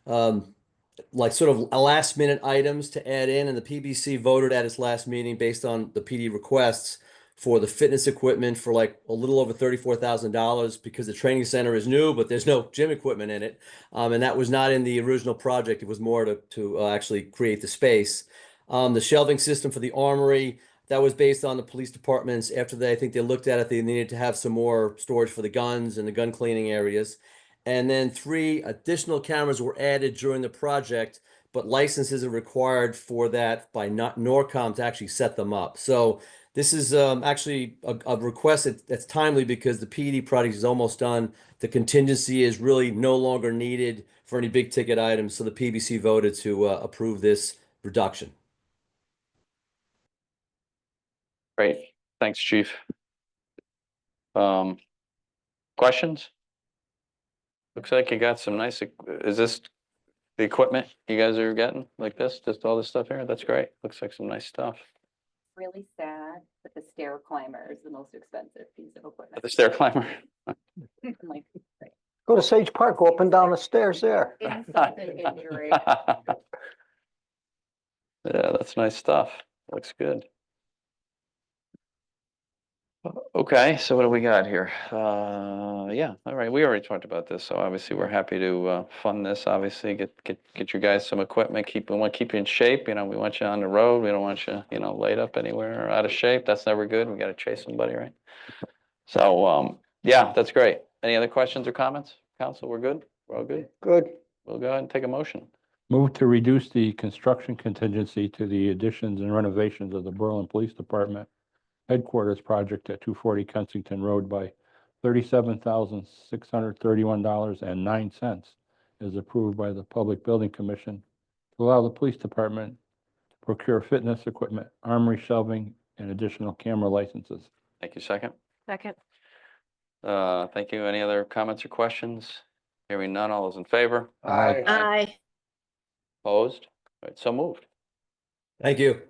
like sort of last minute items to add in, and the PBC voted at its last meeting based on the PD requests for the fitness equipment for like a little over $34,000, because the training center is new, but there's no gym equipment in it, and that was not in the original project. It was more to actually create the space. The shelving system for the armory, that was based on the police departments. After I think they looked at it, they needed to have some more storage for the guns and the gun cleaning areas. And then 3 additional cameras were added during the project, but licenses are required for that by NORCOM to actually set them up. So this is actually a request that's timely, because the PD project is almost done. The contingency is really no longer needed for any big ticket items. So the PBC voted to approve this reduction. Great. Thanks, chief. Questions? Looks like you got some nice, is this the equipment you guys are getting like this? Just all this stuff here? That's great. Looks like some nice stuff. Really sad, but the stair climber is the most expensive piece of equipment. The stair climber. I'm like, Go to Sage Park, go up and down the stairs there. insult and injury. Yeah, that's nice stuff. Looks good. Okay, so what do we got here? Yeah, all right, we already talked about this, so obviously we're happy to fund this, obviously, get you guys some equipment, we want to keep you in shape, we want you on the road, we don't want you, laid up anywhere or out of shape, that's never good, we gotta chase somebody, right? So, yeah, that's great. Any other questions or comments? Council, we're good? We're all good? Good. We'll go ahead and take a motion. Move to reduce the construction contingency to the additions and renovations of the Berlin Police Department headquarters project at 240 Kensington Road by $37,631.09, as approved by the Public Building Commission, to allow the police department to procure fitness equipment, armory shelving, and additional camera licenses. Thank you. Second. Second. Thank you. Any other comments or questions? Hearing none, all those in favor? Aye. Opposed? All right, so moved. Thank you.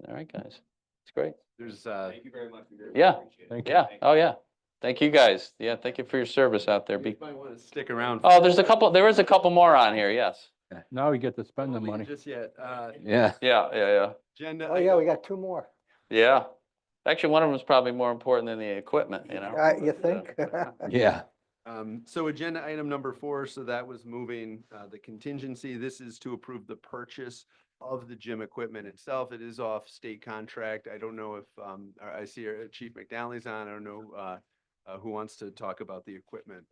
All right, guys. It's great. There's Thank you very much. Yeah. Thank you. Yeah. Oh, yeah. Thank you, guys. Yeah, thank you for your service out there. you might want to stick around. Oh, there is a couple more on here, yes. Now we get to spend the money. Just yet. Yeah. Yeah. Agenda. Oh, yeah, we got 2 more. Yeah. Actually, one of them is probably more important than the equipment, You think? Yeah. So agenda item number 4, so that was moving the contingency. This is to approve the purchase of the gym equipment itself. It is off state contract. I don't know if, I see Chief McNally's on. I don't know who wants to talk about the equipment.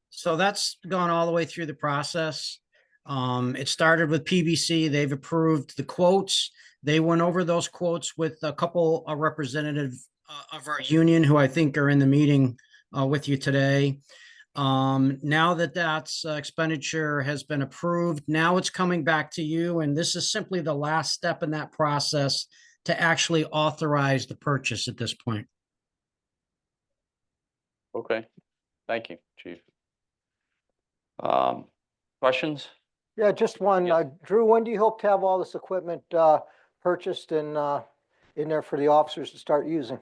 So that's gone all the way through the process. It started with PBC. They've approved the quotes. They went over those quotes with a couple of representatives of our union who I think are in the meeting with you today. Now that that's expenditure has been approved, now it's coming back to you, and this is simply the last step in that process to actually authorize the purchase at this point. Okay, thank you, Chief. Questions? Yeah, just one. Yeah. Drew, when do you hope to have all this equipment purchased and in there for the officers to start using?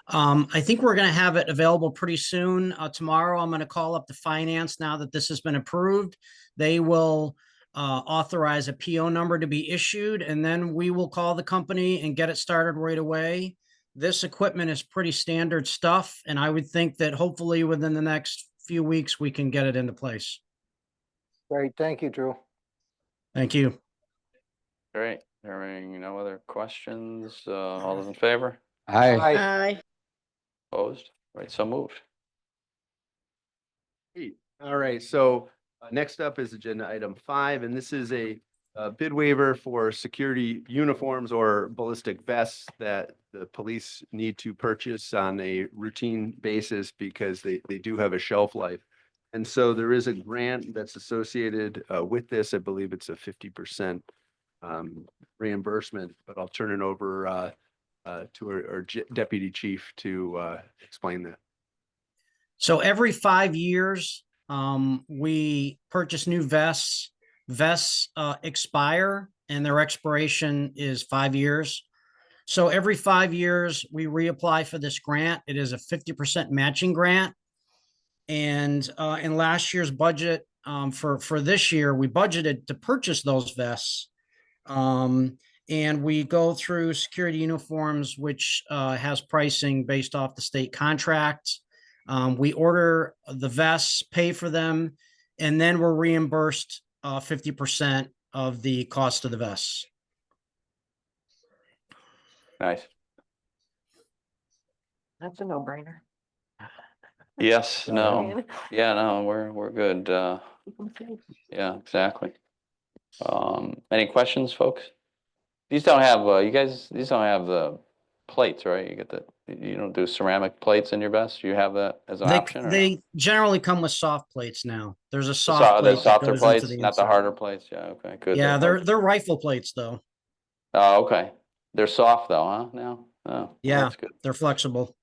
I think we're going to have it available pretty soon. Tomorrow, I'm going to call up the finance now that this has been approved. They will authorize a PO number to be issued, and then we will call the company and get it started right away. This equipment is pretty standard stuff, and I would think that hopefully within the next few weeks, we can get it into place. Great, thank you, Drew. Thank you. Great, hearing no other questions, all those in favor? Aye. Aye. Opposed? Right, so moved. Great. All right, so next up is agenda item 5, and this is a bid waiver for security uniforms or ballistic vests that the police need to purchase on a routine basis because they do have a shelf life. And so there is a grant that's associated with this. I believe it's a 50% reimbursement, but I'll turn it over to our deputy chief to explain that. So every 5 years, we purchase new vests. Vests expire and their expiration is 5 years. So every 5 years, we reapply for this grant. It is a 50% matching grant. And in last year's budget, for this year, we budgeted to purchase those vests. And we go through security uniforms, which has pricing based off the state contract. We order the vests, pay for them, and then we're reimbursed 50% of the cost of the vests. Nice. That's a no-brainer. Yes, no, yeah, no, we're good. Yeah, exactly. Any questions, folks? These don't have, these don't have the plates, right? You don't do ceramic plates in your vest? You have that as an option? Or no? They generally come with soft plates now. There's a soft plate. The softer that goes plates, into the not the inside. harder plates? Yeah, okay, good. Yeah, they're rifle plates though. Oh, okay. They're soft though, huh, now? Oh, well, Yeah, that's good. they're flexible.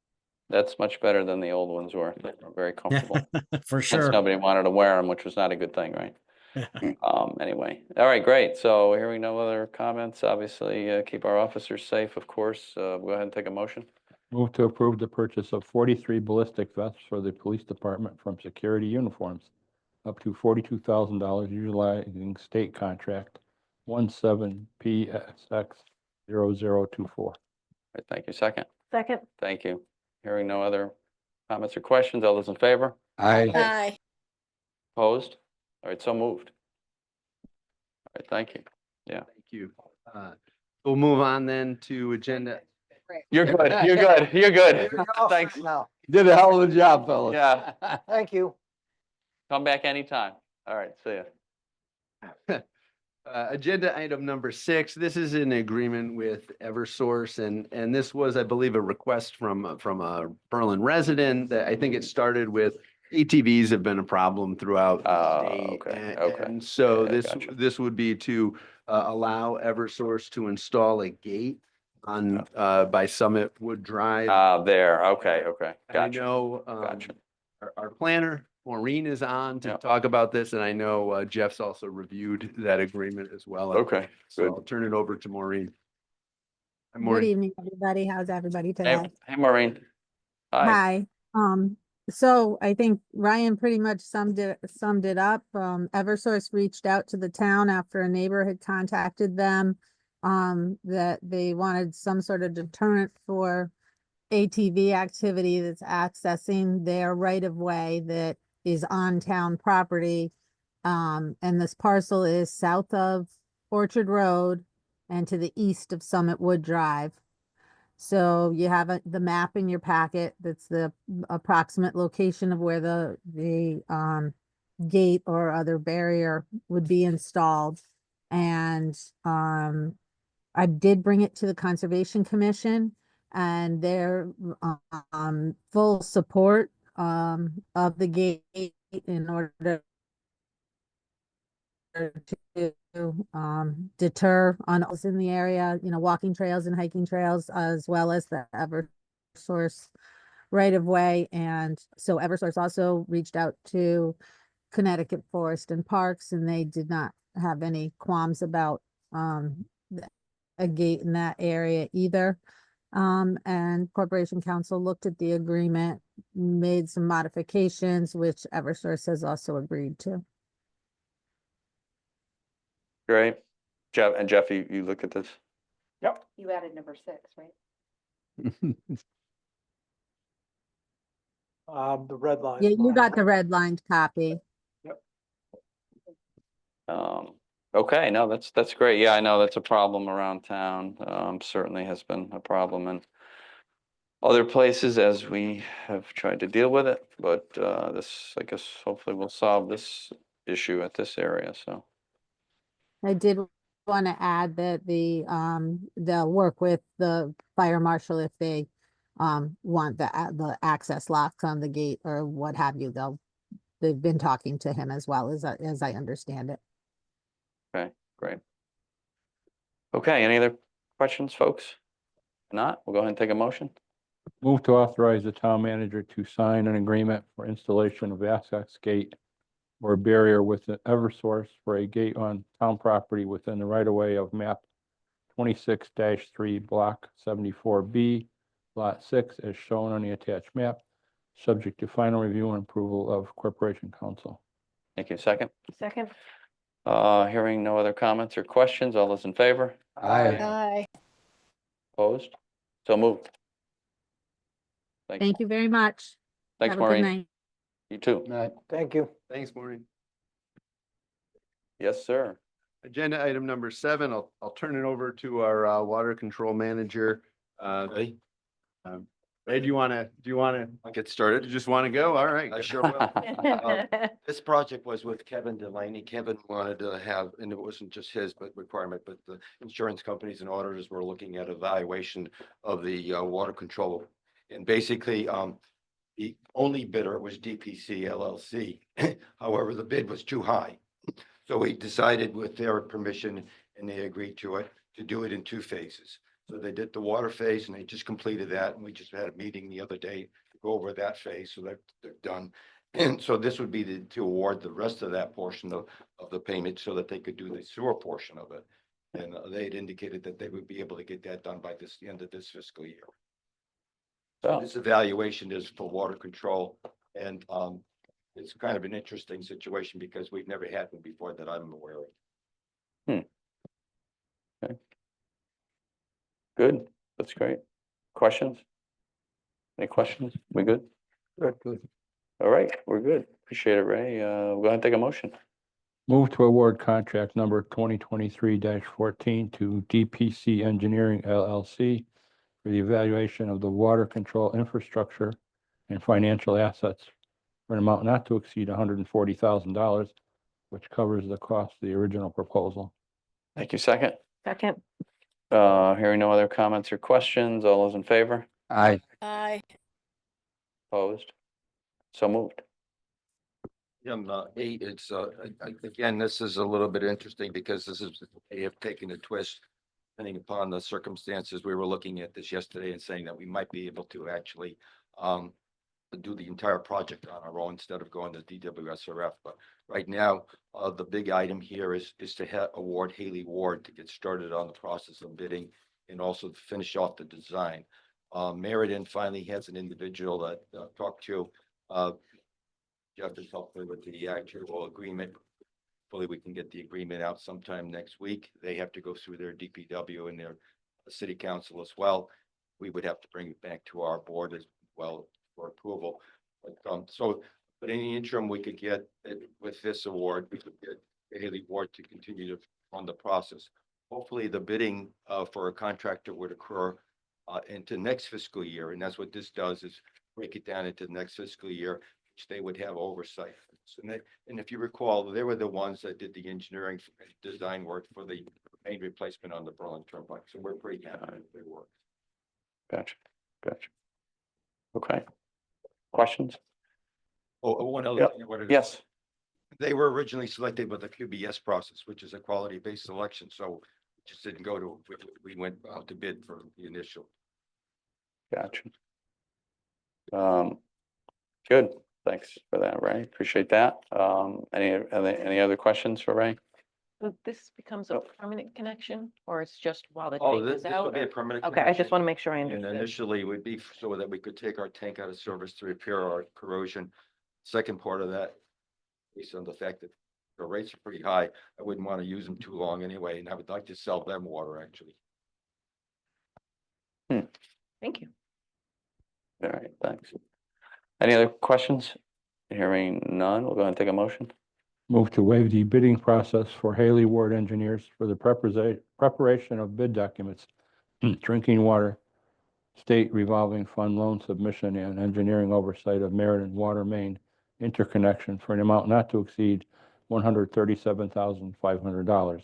That's much better than the old ones were. They were very comfortable. For Since sure. nobody wanted to wear them, which was not a good thing, right? Anyway, all right, great. So hearing no other comments, obviously, keep our officers safe, of course. Go ahead and take a motion. Move to approve the purchase of 43 ballistic vests for the police department from Security Uniforms, up to $42,000 utilizing state contract 17PSX0024. All right, thank you. Second. Second. Thank you. Hearing no other comments or questions, all those in favor? Aye. Aye. Opposed? All right, so moved. All right, thank you. Yeah. Thank you. We'll move on then to agenda. You're good, you're good, you're good. Thanks. Now, Did a hell of a job, fellas. Yeah, thank you. come back anytime. All right, see ya. Agenda item number 6, this is in agreement with Eversource, and this was, I believe, a request from a Berlin resident that I think it started with ATVs have been a problem throughout the state. Okay, and- okay. And so Okay, this, gotcha. this would be to allow Eversource to install a gate on, by Summit Wood Drive. There, okay, okay, I gotcha. know, Gotcha. our planner, Maureen, is on to Yeah. talk about this, and I know Jeff's also reviewed that agreement as well. Okay, So good. I'll turn it over to Maureen. Hi, Good Maureen. evening, everybody. How's everybody Hey, today? hey, Maureen. Hi. Hi. So I think Ryan pretty much summed it up. Eversource reached out to the town after a neighbor had contacted them that they wanted some sort of deterrent for ATV activity that's accessing their right of way that is on town property. And this parcel is south of Orchard Road and to the east of Summit Wood Drive. So you have the map in your packet. That's the approximate location of where the gate or other barrier would be installed. And, I did bring it to the Conservation Commission and their, full support, of the gate in order to deter on us in the area, walking trails and hiking trails, as well as the Eversource right of way. And so Eversource also reached out to Connecticut Forest and Parks, and they did not have any qualms about a gate in that area either. And Corporation Council looked at the agreement, made some modifications, which Eversource has also agreed to. Great. Jeff, you look at this? You added number 6, right? The red line. Yeah, you got the red lined copy. Okay, no, that's great. Yeah, I know that's a problem around town. Certainly has been a problem in other places as we have tried to deal with it, but this, I guess, hopefully will solve this issue at this area, so. I did want to add that they'll work with the fire marshal if they want the access locks on the gate or what have you. They've been talking to him as well, as I understand it. Okay, great. Okay, any other questions, folks? If not, we'll go ahead and take a motion. Move to authorize the town manager to sign an agreement for installation of access gate or barrier with the Eversource for a gate on town property within the right of way of map 26-3, block 74B, lot 6, as shown on the attached map, subject to final review and approval of Corporation Council. Thank you. Second. Second. Hearing no other comments or questions, all those in favor? Aye. Opposed? So moved. Thank you very much. Thanks, Have a good Maureen. night. You too. Thank you. Thanks, Maureen. Yes, sir. Agenda item number 7, I'll turn it over to our water control manager. Ray, do you want to? I'll get started. You just want to go? All right. I sure will. This project was with Kevin Delaney. Kevin wanted to have, and it wasn't just his, but requirement, but the insurance companies and auditors were looking at evaluation of the water control. And basically, the only bidder was DPC LLC. However, the bid was too high. So we decided with their permission, and they agreed to it, to do it in 2 phases. So they did the water phase and they just completed that. And we just had a meeting the other day to go over that phase. So they're done. And so this would be to award the rest of that portion of the payment so that they could do the sewer portion of it. And they had indicated that they would be able to get that done by the end of this fiscal year. So this evaluation is for water control, and it's kind of an interesting situation because we've never had one before that I'm aware of. Okay. Good. That's great. Questions? Any questions? We good? Good. All right, we're good. Appreciate it, Ray. We'll go ahead and take a motion. Move to award contract number 2023-14 to DPC Engineering LLC for the evaluation of the water control infrastructure and financial assets for an amount not to exceed $140,000, which covers the cost of the original proposal. Thank you. Second. Second. Hearing no other comments or questions, all those in favor? Aye. Aye. Opposed? So moved. Item 8, it's again, this is a little bit interesting because they have taken a twist depending upon the circumstances. We were looking at this yesterday and saying that we might be able to actually do the entire project on our own instead of going to DWSRF. But right now, the big item here is to award Haley Ward to get started on the process of bidding and also to finish off the design. Meriden finally has an individual that talked to. Jeff has helped me with the actual agreement. Hopefully we can get the agreement out sometime next week. They have to go through their DPW and their city council as well. We would have to bring it back to our board as well for approval. But in the interim, we could get with this award, we could get Haley Ward to continue to run the process. Hopefully the bidding for a contractor would occur into next fiscal year. And that's what this does, is break it down into the next fiscal year, which they would have oversight. So and if you recall, they were the ones that did the engineering design work for the main replacement on the Berlin Turnpike. So we're pretty happy with their work. Gotcha, gotcha. Okay. Questions? Oh, one other Yep. thing. I wanted to- Yes. They were originally selected with the QBS process, which is a quality-based selection. So we just didn't go to, we went out to bid for the initial. Gotcha. Good. Thanks for that, Ray. Appreciate that. Any other questions for Ray? So this becomes a Oh. permanent connection, or it's just while the Oh, tank this is would out? be a or- permanent. Okay, I connection. just want to make sure I And understood. initially would be so that we could take our tank out of service to repair our corrosion. Second part of that, based on the fact that the rates are pretty high, I wouldn't want to use them too long anyway, and I would like to sell them water actually. Thank you. All right, thanks. Any other questions? Hearing none, we'll go ahead and take a motion. Move to waive the bidding process for Haley Ward Engineers for the preparation of bid documents, drinking water, state revolving fund loan submission, and engineering oversight of Meriden Water Main interconnection for an amount not to exceed $137,500,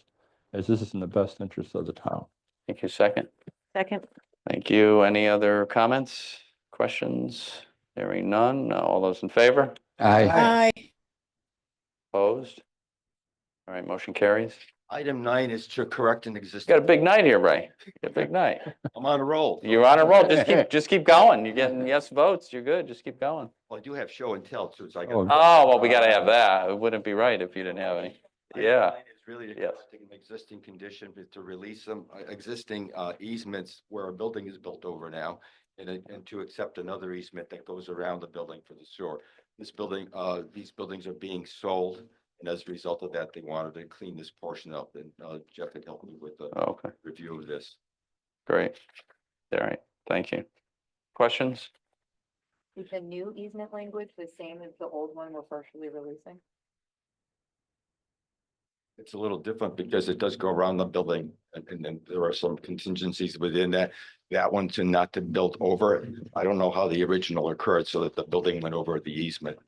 as this is in the best interest of the town. Thank you. Second. Second, Thank you. Any other comments, questions? Hearing none. All those in favor? Aye. Opposed? All right, motion carries. Item 9 is to correct an You existing. got a big night here, Ray. You got a big night. I'm on a roll. You're on a roll. Just keep going. You're getting yes votes. You're good. Just keep going. Well, I do have show and tell too, so I Oh, got. Oh, well, we gotta have that. It wouldn't be right if you didn't have any. Yeah. It's really to Yes. correct an existing condition, but to release some existing easements where a building is built over now. And to accept another easement that goes around the building for the sewer. This building, these buildings are being sold. And as a result of that, they wanted to clean this portion up, and Jeff had helped me with the Okay, review of this. great. All right, thank you. Questions? Is the new easement language the same as the old one we're partially releasing? It's a little different because it does go around the building, and then there are some contingencies within that. That one to not to build over it. I don't know how the original occurred so that the building went over the easement.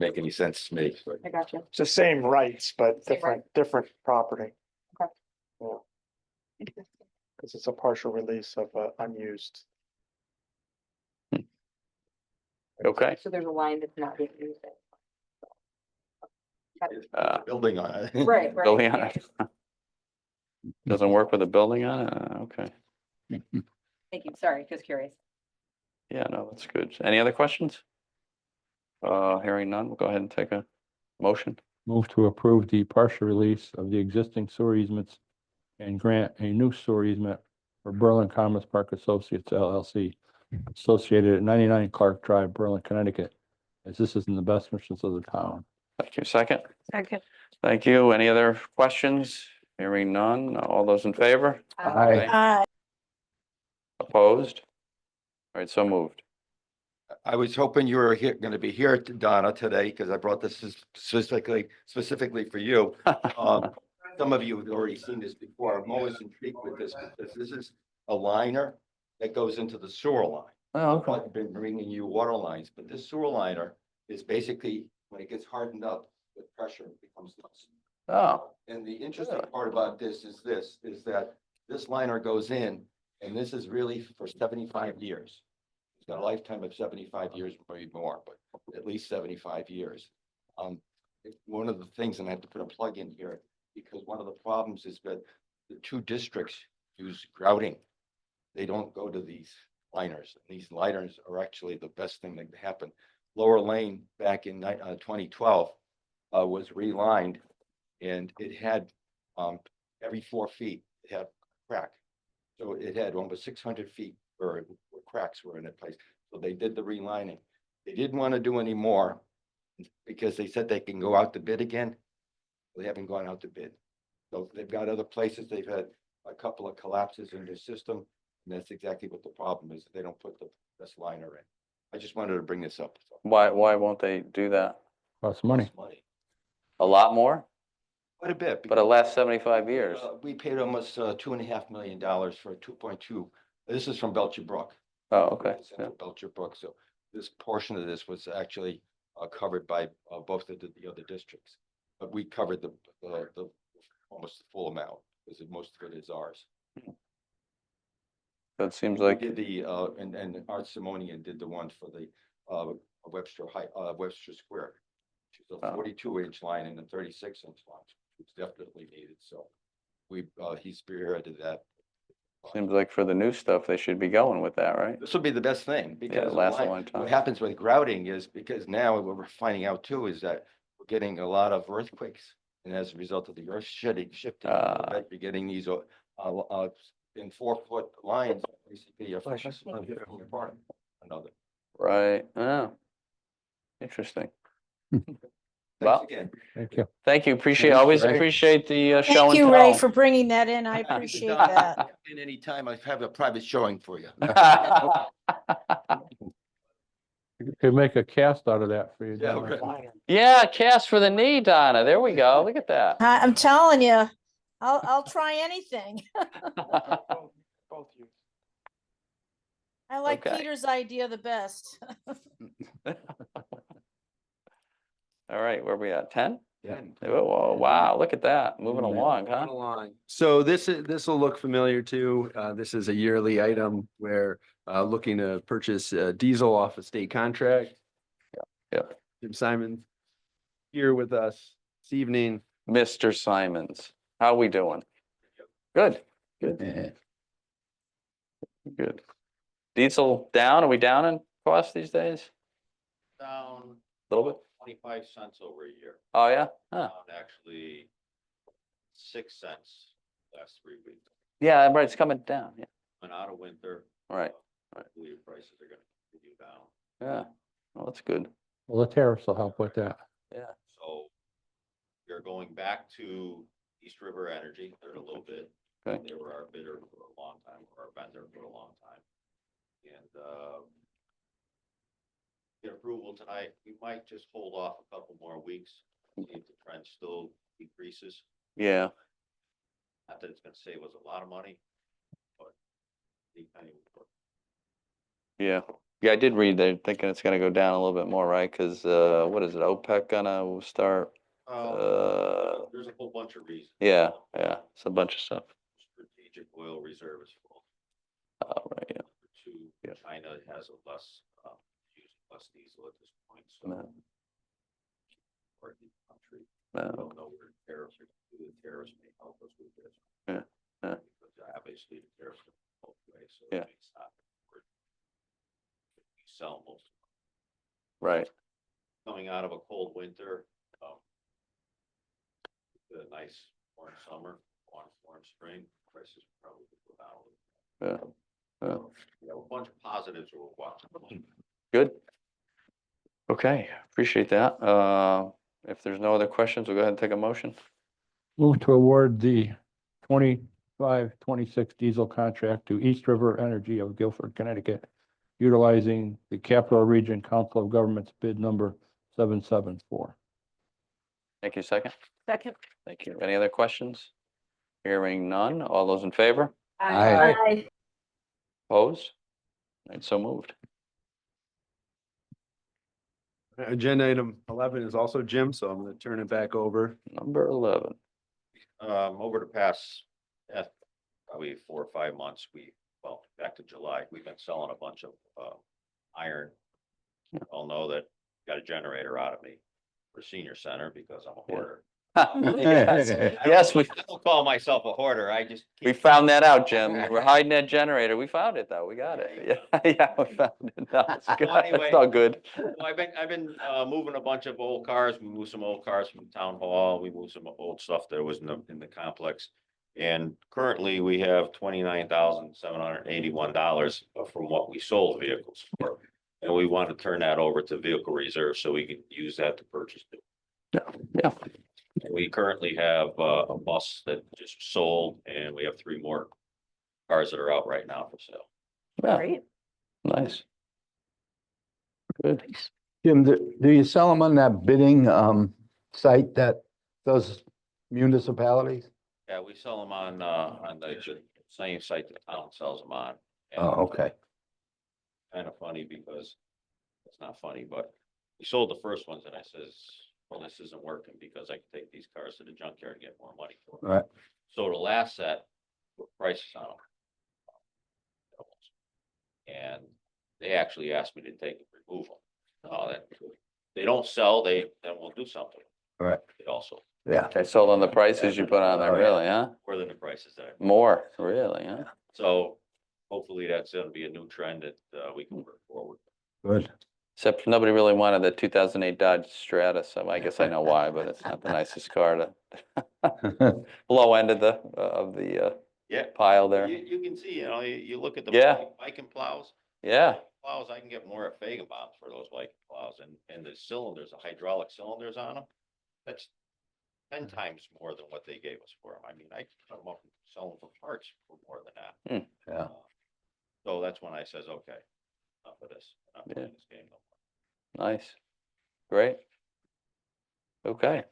Make any sense to me? I got you. It's the same rights, but Same right. different property. Okay. Yeah. Because it's a partial release of unused. Okay. So there's a line that's not being used. Building on it. Right, right. Building on it. Doesn't work with a building on it? Okay. Thank you. Sorry, just curious. Yeah, no, that's good. Any other questions? Hearing none, we'll go ahead and take a motion. Move to approve the partial release of the existing sewer easements and grant a new sewer easement for Berlin Commerce Park Associates LLC, associated at 99 Clark Drive, Berlin, Connecticut, as this is in the best interest of the town. Thank you. Second. second, Thank you. Any other questions? Hearing none. All those in favor? Aye. Aye. Opposed? All right, so moved. I was hoping you were here, gonna be here, Donna, today, because I brought this specifically for you. Some of you have already seen this before. I'm always intrigued with this because this is a liner that goes into the sewer line. Oh, I've been bringing you water lines, but this sewer liner is basically, when it gets hardened up with pressure, it becomes loose. Oh, And the interesting part about this, is that this liner goes in, and this is really for 75 years. It's got a lifetime of 75 years, maybe more, but at least 75 years. One of the things, and I have to put a plug in here, because one of the problems is that the two districts use grouting. They don't go to these liners. These liners are actually the best thing that happened. Lower Lane back in 2012 was relined, and it had every 4 feet, it had crack. So it had almost 600 feet where cracks were in that place. So they did the relining. They didn't want to do any more because they said they can go out to bid again. They haven't gone out to bid. So they've got other places. They've had a couple of collapses in their system. And that's exactly what the problem is. They don't put the best liner in. I just wanted to bring this up. So, why won't they do that? Costs money. money. A lot more, Quite a bit. but it lasts 75 years. We paid almost $2.5 million for a 2.2. This is from Belcher Brook. Oh, okay. Yeah. Central Belcher Brook. So this portion of this was actually covered by both of the other districts. But we covered the almost the full amount, because most of it is ours. That seems We like, did the, and Art Simonian did the one for the Webster Webster Square. Which is a 42-inch line and a 36-inch line, which was definitely needed, so he spearheaded that. seems like for the new stuff, they should be going with that, right? This will be the best thing, because it lasts a long time. what happens with grouting is, because now what we're finding out too is that we're getting a lot of earthquakes. And as a result of the earth shifting, you're getting these in 4-foot lines, basically you're drifting apart another. Right, oh. Interesting. Thanks Well, again. Thank you. thank you, appreciate, Thanks, always Ray. appreciate the show Thank and you, Ray, tell. for bringing that in. I appreciate that. In any time, I have a private showing for you. You could make a cast out of that for you. Yeah, Donna. right. Yeah, cast for the knee, Donna, there we go, look at that. I'm telling you, I'll try anything. I like Okay. Peter's idea the best. All right, where we at, 10? Yeah. Oh, wow, look at that, moving along, huh? So this will look familiar too. This is a yearly item where looking to purchase diesel off a state contract. Yeah. Jim Simon here with us this evening. Mr. Simons, how we doing? Good, good. Good. Diesel down, are we down in cost these days? Down A little bit? 25 cents over a year. Oh, yeah? Huh. Actually 6 cents last 3 weeks. Yeah, right, it's coming down, yeah, Went out of winter. right, I believe prices are gonna continue down. yeah, well, that's good, Well, the tariffs will help with that. yeah. So we're going back to East River Energy. They're a little bit. Okay. They were our bidder for a long time, or our vendor for a long time. And get approval tonight. We might just hold off a couple more weeks, see if the trend still decreases. Yeah, Not that it's gonna save us a lot of money, but depending. yeah, yeah, I did read, they're thinking it's gonna go down a little bit more, right? Cause, what is it, OPEC gonna start? There's a whole bunch of reasons. Yeah, yeah, it's a bunch of stuff. Strategic oil reserve is full. Oh, right, yeah. Two, China has a using less diesel at this point, so. No. Or the country. No. We don't know where tariffs are, the tariffs may help us with this. Yeah, yeah. Because obviously the tariffs are both ways, so. Yeah. It's not. We sell most. Right, Coming out of a cold winter, a nice warm summer, warm spring, prices probably go down a little. yeah, yeah, We have a bunch of positives we're watching. good. Okay, appreciate that. If there's no other questions, we'll go ahead and take a motion. Move to award the 25-26 diesel contract to East River Energy of Guilford, Connecticut, utilizing the Capital Region Council of Governments bid number 774. Thank you, second. Second. Thank you. Any other questions? Hearing none. All those in favor? Aye. Opposed? And so moved. Agenda item 11 is also Jim, so I'm going to turn it back over. Number 11. Over the past, probably 4 or 5 months, back to July, we've been selling a bunch of, iron. You all know that got a generator out of me for senior center because I'm a hoarder. Yes, yes, we I don't call myself a hoarder. I just. we found that out, Jim. We're hiding that generator. We found it though. We got it. Yeah, yeah, we found it. No, it's good. anyway. It's all good. Well, I've been moving a bunch of old cars. We moved some old cars from town hall. We moved some old stuff that was in the complex. And currently we have $29,781 from what we sold vehicles for. And we want to turn that over to vehicle reserve so we can use that to purchase new. Yeah. We currently have a bus that just sold, and we have 3 more cars that are out right now for sale. Yeah, Great. nice. Good. Jim, do you sell them on that bidding site that those municipalities? Yeah, we sell them on the same site the town sells them on. Oh, okay. Kind of funny because it's not funny, but we sold the first ones and I says, well, this isn't working because I can take these cars to the junkyard and get more money for them. Right. So the last set, put prices on them. And they actually asked me to take and remove them. That they don't sell, then we'll do something. Right. It also, Yeah. Okay, sold on the prices you put on there, Oh, yeah. really, huh? more than the prices that I. More, really, huh? So hopefully that's gonna be a new trend that, we can work forward. Good. Except nobody really wanted the 2008 Dodge Strata, so I guess I know why, but it's not the nicest car to low end of the Yeah. pile there. You can see, you look at the. Yeah. Viking plows. Yeah, Plows, I can get more at Feigenbaum's for those Viking plows and the cylinders, the hydraulic cylinders on them. That's 10 times more than what they gave us for them. I mean, I cut them up and sell them for parts for more than that. Yeah. So that's when I says, okay, enough of this. I'm not playing this game no more. nice. Great. Okay.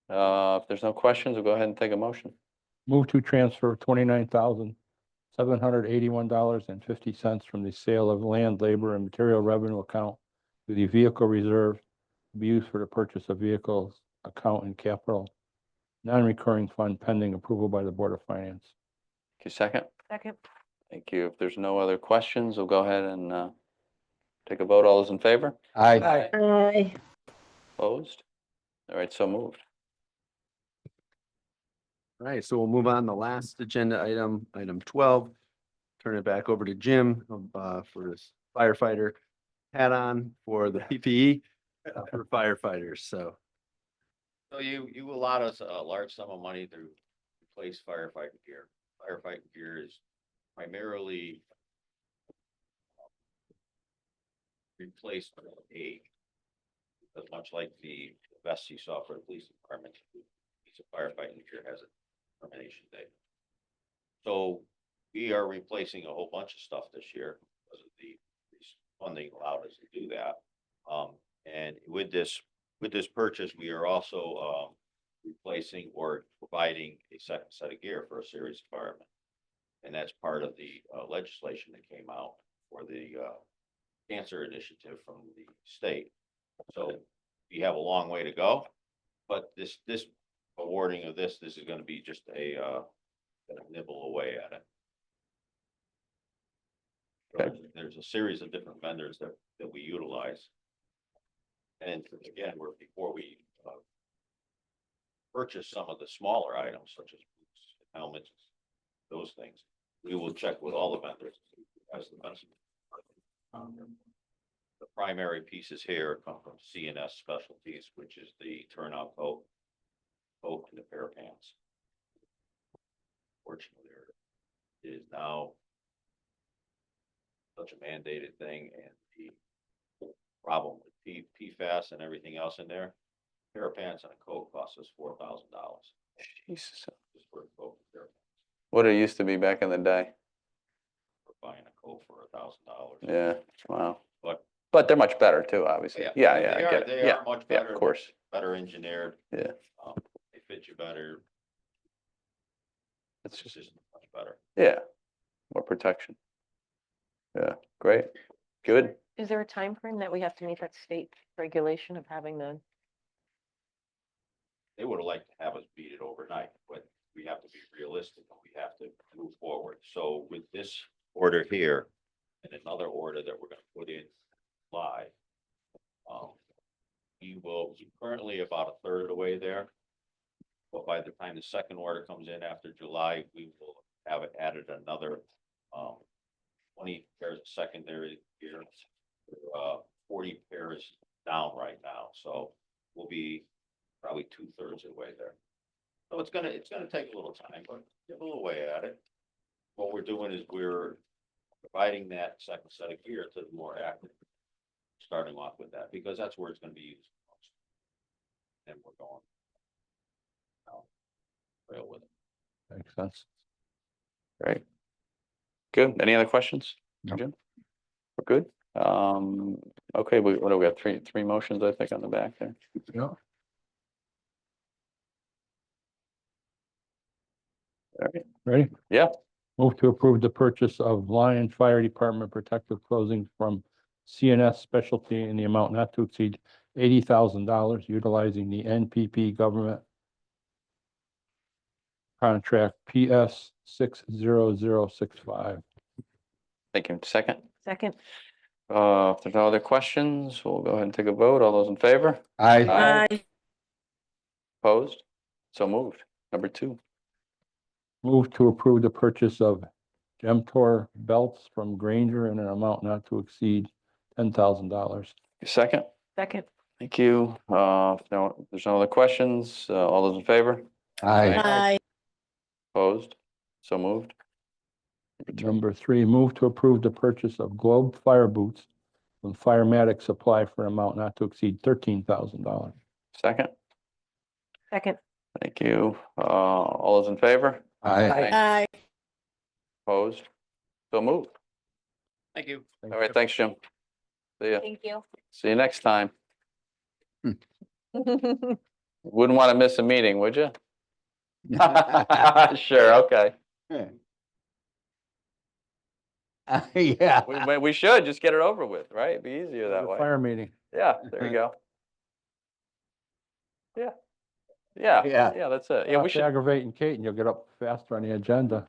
If there's no questions, we'll go ahead and take a motion. Move to transfer $29,781.50 from the sale of land, labor, and material revenue account to the vehicle reserve to be used for the purchase of vehicles account and capital non-recurring fund pending approval by the Board of Finance. Thank you, second. Second. Thank you. If there's no other questions, we'll go ahead and take a vote. All those in favor? Aye. Aye. Opposed? All right, so moved. All right, so we'll move on to the last agenda item, item 12. Turn it back over to Jim for his firefighter hat on for the PPE for firefighters. So So you allowed us a large sum of money to replace firefighting gear. Firefighting gear is primarily replaced with age. Because much like the vests you saw for the police department, piece of firefighting gear has a termination date. So we are replacing a whole bunch of stuff this year because of the funding allowed us to do that. And with this purchase, we are also replacing or providing a second set of gear for a serious fireman. And that's part of the legislation that came out for the cancer initiative from the state. So we have a long way to go, but this awarding of this is going to be just a nibble away at it. Okay. There's a series of different vendors that we utilize. And again, before we purchase some of the smaller items such as boots, helmets, those things, we will check with all the vendors as the best. The primary pieces here come from CNS Specialties, which is the turnout coat, and the pair of pants. Fortunately, it is now such a mandated thing, and the problem with PFAS and everything else in there, a pair of pants and a coat costs us $4,000. Jesus. Just for a coat and pair of pants. What it used to be back in the day. We're buying a coat for $1,000. Yeah, wow. But they're much better too, obviously. Yeah, I They get are, it. they Yeah, are much yeah, better. of course. Better engineered. Yeah. They fit you better. It's It's just, just much better. yeah, more protection. Yeah, great. Good. Is there a time frame that we have to meet that state regulation of having the? They would have liked to have us beat it overnight, but we have to be realistic and we have to move forward. So with this order here and another order that we're gonna put in live, we will be currently about a third of the way there. But by the time the second order comes in after July, we will have it added another 20 pairs of secondary gear, 40 pairs down right now. So we'll be probably 2/3 of the way there. So it's gonna take a little time, but give a little way at it. What we're doing is we're providing that second set of gear to the more active, starting off with that, because that's where it's gonna be used most. And we're going trail with it. Makes sense. Great. Good. Any other questions? No. Jim? We're good. Okay, what do we got? Three motions, I think, on the back there. Yeah. All right. Ready? Yeah. Move to approve the purchase of Lyon Fire Department protective clothing from CNS specialty in the amount not to exceed $80,000 utilizing the NPP government contract PS 60065. Thank you. Second. Second. If there's no other questions, we'll go ahead and take a vote. All those in favor? Aye. Opposed? So moved. Number 2. Move to approve the purchase of Gemtor belts from Granger in an amount not to exceed $10,000. Second. Second. Thank you. If there's no other questions, all those in favor? Aye. Opposed? So moved. Number 3, move to approve the purchase of Globe fire boots from Firematic Supply for an amount not to exceed $13,000. Second. Second. Thank you. All those in favor? Aye. Opposed? So moved. Thank you. All right, thanks, Jim. See ya. Thank you. See you next time. Wouldn't want to miss a meeting, would you? Sure, okay. Yeah. We should just get it over with, right? It'd be easier that The way. fire meeting. Yeah, there you go. Yeah. Yeah, Yeah. yeah, that's it. Yeah, we Stop should, aggravating Kate and you'll get up faster on the agenda.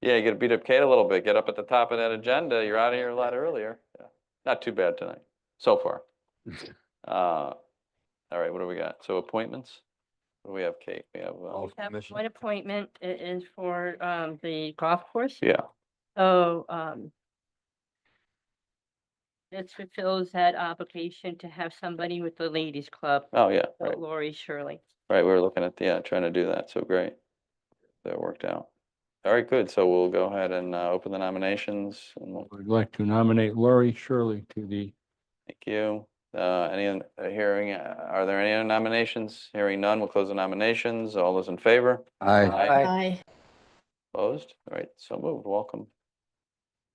yeah, you gotta beat up Kate a little bit, get up at the top of that agenda. You're out of here a lot earlier. Yeah. Not too bad tonight, so far. All right, what do we got? So appointments? What do we have, Kate? We have, We have one appointment. It is for the golf course. yeah, So this fulfills that obligation to have somebody with the ladies club. oh, yeah, So right, Lori Shirley. right, we were looking at, yeah, trying to do that, so great. That worked out. All right, good, so we'll go ahead and open the nominations, and we'll I'd like to nominate Lori Shirley to the, thank you. Any hearing, are there any other nominations? Hearing none, we'll close the nominations. All those in favor? Aye. Aye. Opposed? All right, so moved. Welcome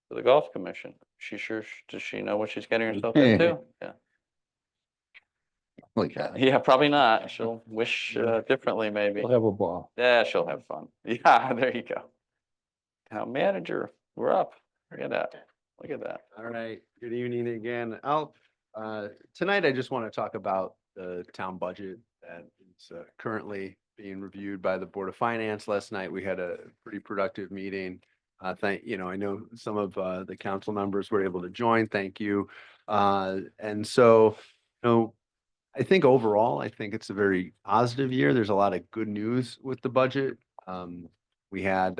to the Golf Commission. Does she know what she's getting herself into? Yeah. Look at it. Yeah, probably not. She'll wish differently, maybe. we'll have a ball. Yeah, she'll have fun. Yeah, there you go. Town manager, we're up. Look at that. Look at that. All right, good evening again. Tonight I just want to talk about the town budget that is currently being reviewed by the Board of Finance. Last night, we had a pretty productive meeting. I know some of the council members were able to join. Thank you. And so, I think overall, I think it's a very positive year. There's a lot of good news with the budget. We had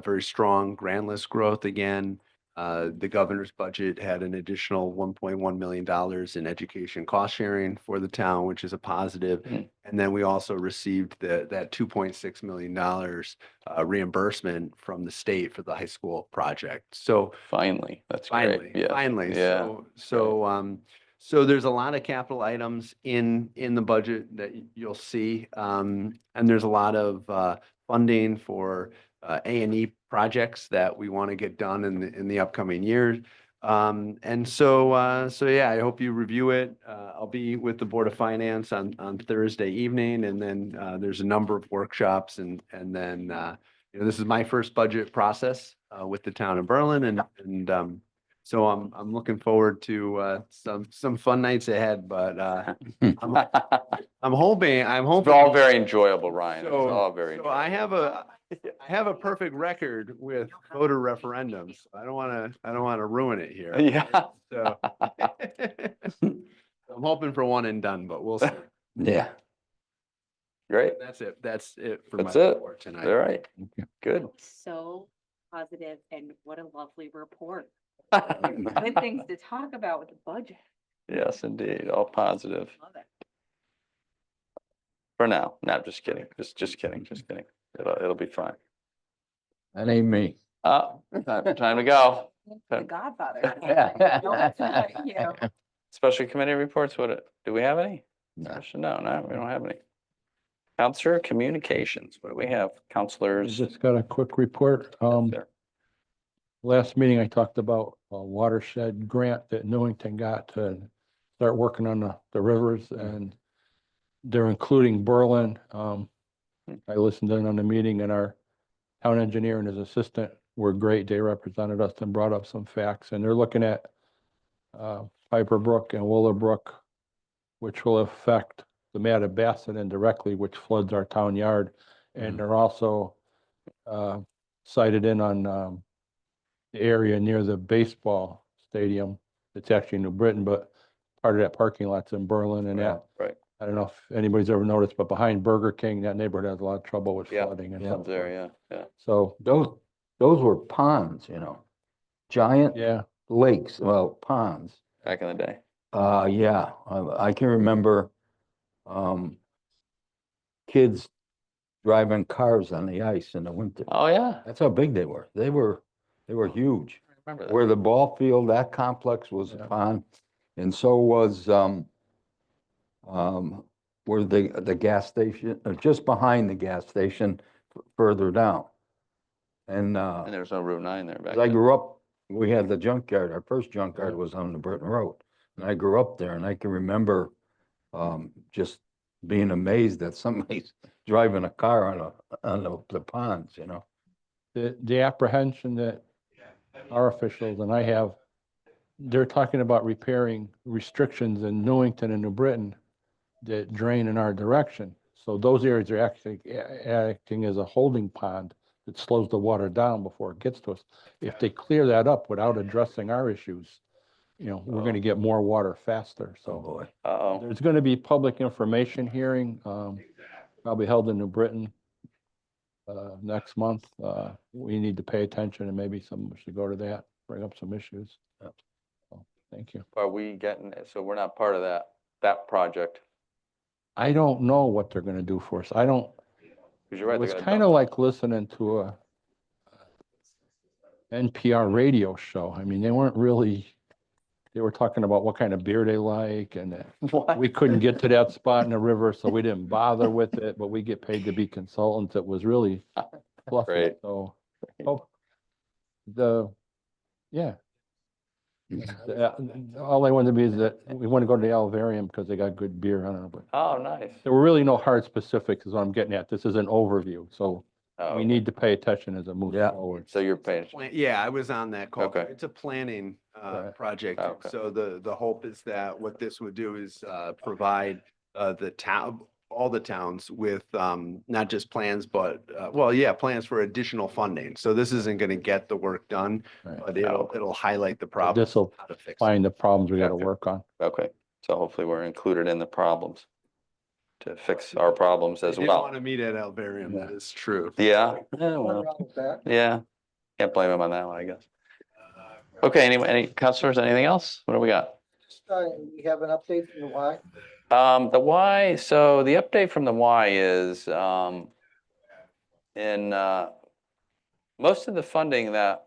very strong grand list growth again. The governor's budget had an additional $1.1 million in education cost sharing for the town, which is a positive. And then we also received that $2.6 million reimbursement from the state for the high school project. So Finally, that's great. Yeah. finally. Yeah. So there's a lot of capital items in the budget that you'll see. And there's a lot of funding for A&E projects that we want to get done in the upcoming years. And so yeah, I hope you review it. I'll be with the Board of Finance on Thursday evening, and then there's a number of workshops, and then this is my first budget process with the town of Berlin, and so I'm looking forward to some fun nights ahead. But I'm hoping It's all very enjoyable, Ryan. It's So- all very so enjoyable. I have a perfect record with voter referendums. I don't want to ruin it here. Yeah. So I'm hoping for one and done, but we'll see. Yeah. Great. That's it for my That's it. report tonight. All right. Good. So positive, and what a lovely report. Good things to talk about with the budget. Yes, indeed. All positive. Love it. For now. No, just kidding. Just kidding. Just kidding. It'll be fine. That ain't me. Time to go. The Godfather. Yeah. No, that's right, you. Special committee reports, do we have any? No. No, we don't have any. Counselor communications, what do we have? Counselors? Just got a quick report. There. Last meeting, I talked about a watershed grant that Newington got to start working on the rivers, and they're including Berlin. I listened in on the meeting, and our town engineer and his assistant were great. They represented us and brought up some facts, and they're looking at Piper Brook and Willowbrook, which will affect the Mattabesset indirectly, which floods our town yard. And they're also sited in on the area near the baseball stadium. It's actually New Britain, but part of that parking lot's in Berlin and that. Right. I don't know if anybody's ever noticed, but behind Burger King, that neighborhood has a lot of trouble with Yeah. flooding and Yeah. stuff. There, yeah. So, Those were ponds, you know, giant yeah, lakes, well, ponds. Back in the day. Yeah, I can remember, kids driving cars on the ice in the winter. Oh, yeah. That's how big they were. They were huge. I remember that. Where the ball field, that complex was a pond, and so was, where the gas station, just behind the gas station, further down. And, And there was no Route 9 there back 'cause I then. grew up, we had the junkyard, our first junkyard was on the Burton Road. And I grew up there and I can remember, just being amazed that somebody's driving a car on the ponds, you know? the apprehension that our officials and I have, they're talking about repairing restrictions in Newington and New Britain that drain in our direction. So those areas are actually acting as a holding pond that slows the water down before it gets to us. If they clear that up without addressing our issues, we're gonna get more water faster, Oh, so. boy. Uh-oh. There's gonna be public information hearing, probably held in New Britain, next month. We need to pay attention and maybe someone should go to that, bring up some issues. Yep. So, thank you. Are we getting, so we're not part of that project? I don't know what they're gonna do for us. I don't, Because you're right. it they're was gonna kind of dump- like listening to a NPR radio show. I mean, they weren't really, they were talking about what kind of beer they like and that What? we couldn't get to that spot in the river, so we didn't bother with it, but we get paid to be consultants. It was really fluffy, Great. so. Yeah. All I wanted to be is that we want to go to the Alvarium because they got good beer. I don't know, but Oh, nice. there were really no hard specifics is what I'm getting at. This is an overview, so Oh, we okay. need to pay attention as it moves Yeah. forward. So you're paying, Yeah, I was on that call. Okay. It's a planning Right. project. Okay. So the hope is that what this would do is provide the town, all the towns with not just plans, but plans for additional funding. So this isn't going to get the work done, Right. but it'll highlight the problem. This'll how to fix it. find the problems we got to work on. okay. So hopefully we're included in the problems to fix our problems as I didn't well. want to meet at Alvarium, that is true. Yeah. Yeah, well, yeah. Can't blame him on that one, I guess. Okay, any counselors, anything else? What do we got? We have an update from the Y. The Y, so the update from the Y is, in, most of the funding that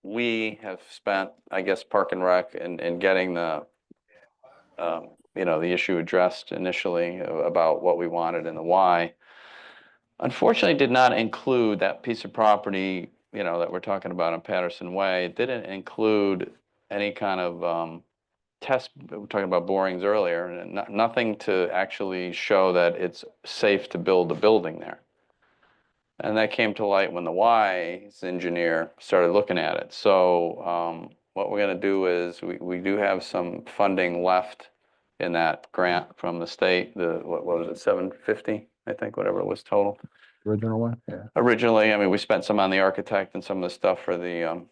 we have spent, I guess, Park and Rec in getting the issue addressed initially about what we wanted in the Y, unfortunately did not include that piece of property, that we're talking about on Patterson Way. It didn't include any kind of, test, we were talking about borings earlier, and nothing to actually show that it's safe to build a building there. And that came to light when the Y's engineer started looking at it. So what we're going to do is we do have some funding left in that grant from the state. What was it, 750, I think, whatever it was total. Original one, yeah. Originally, I mean, we spent some on the architect and some of the stuff for the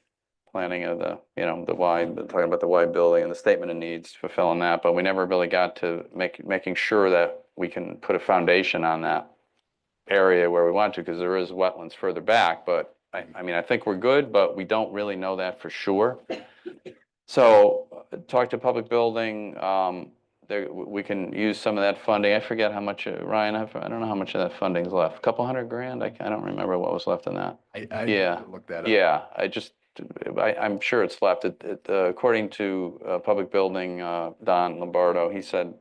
planning of the Y, talking about the Y building and the statement of needs, fulfilling that, but we never really got to making sure that we can put a foundation on that area where we want to, because there is wetlands further back, but I mean, I think we're good, but we don't really know that for sure. So talk to public building, we can use some of that funding. I forget how much, Ryan, I don't know how much of that funding's left. Couple $100,000? I don't remember what was left in that. I Yeah. looked that up. Yeah, I'm sure it's left. According to public building, Don Lombardo, he said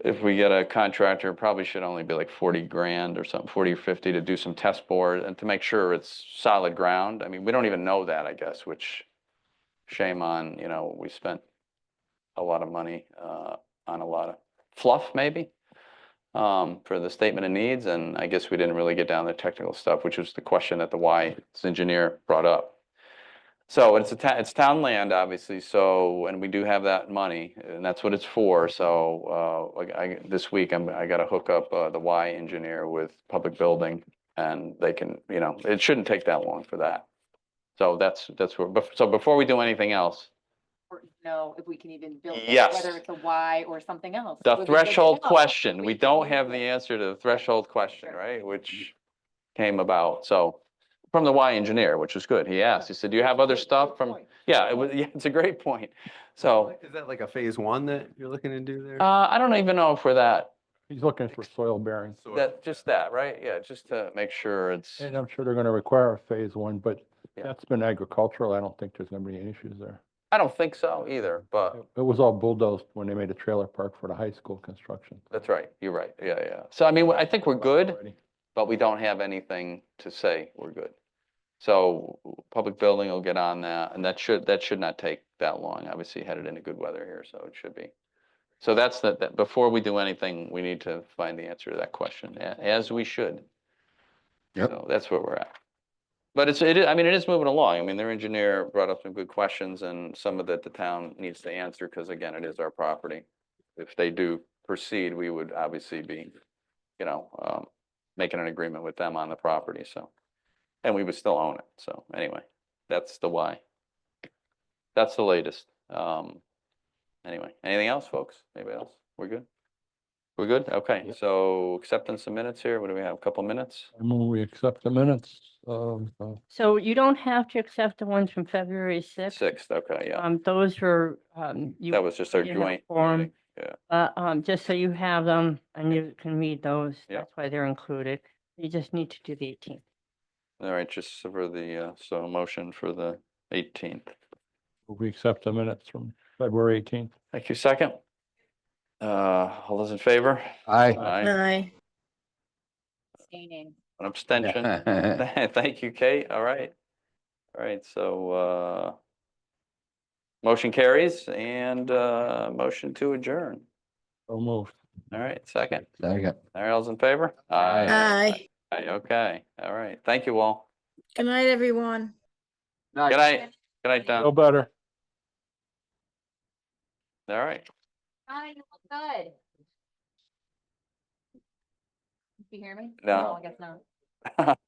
if we get a contractor, it probably should only be like $40,000 or something, 40 or 50 to do some test bores and to make sure it's solid ground. I mean, we don't even know that, I guess, which shame on, we spent a lot of money on a lot of fluff maybe. for the statement of needs, and I guess we didn't really get down to the technical stuff, which was the question that the Wise engineer brought up. So it's it's town land, obviously, so, and we do have that money, and that's what it's for, so, this week, I gotta hook up, the Y engineer with public building, and they can, it shouldn't take that long for that. So that's where, so before we do anything else, Or know if we can even build it, Yes. whether it's a Y or something else. the Would be good to threshold know. question, we can don't use have the it. answer to the threshold question, right, which came about, so, from the Y engineer, which was good, he asked, he said, do you have other stuff from, yeah, yeah, it's a great point. So, Is that like a phase one that you're looking to do there? I don't even know if we're that, He's looking for soil bearing. just that, right, yeah, just to make sure it's, And I'm sure they're gonna require a phase one, but Yeah. that's been agricultural. I don't think there's gonna be any issues there. I don't think so either, but It was all bulldozed when they made a trailer park for the high school construction. that's right, you're right, yeah. So I mean, I think we're good, Already. but we don't have anything to say we're good. So public building will get on that, and that should not take that long, obviously headed into good weather here, so it should be. So that's that, before we do anything, we need to find the answer to that question, as we should. Yep. So that's where we're at. But I mean, it is moving along. I mean, their engineer brought up some good questions, and some of that the town needs to answer, because again, it is our property. If they do proceed, we would obviously be, making an agreement with them on the property, so. And we would still own it, so anyway, that's the why. That's the latest. Anyway, anything else, folks? Anybody else? We're good? We're good? Okay, so acceptance of minutes here, what do we have, a couple minutes? I move we accept the minutes. So you don't have to accept the ones from February 6th. 6th, okay, yeah, Those were, you. that was just our you didn't have joint. quorum. meeting, Yeah, Just so you have them and you can read those. Yeah. That's why they're included. You just need to do the 18th. all right, just for the, so motion for the 18th. We accept the minutes from February 18th. Thank you, second. All those in favor? Aye. Aye. Abstaining. An abstention. Thank you, Kate. All right. All right, so, motion carries, and, motion to adjourn. So moved. All right, second. Second. All right, all's in favor? Aye. Aye, okay, all right. Thank you all. Good night, everyone. Good night. Good night, No Don. better. All right. Hi, you look good. You hear me? No. I guess not.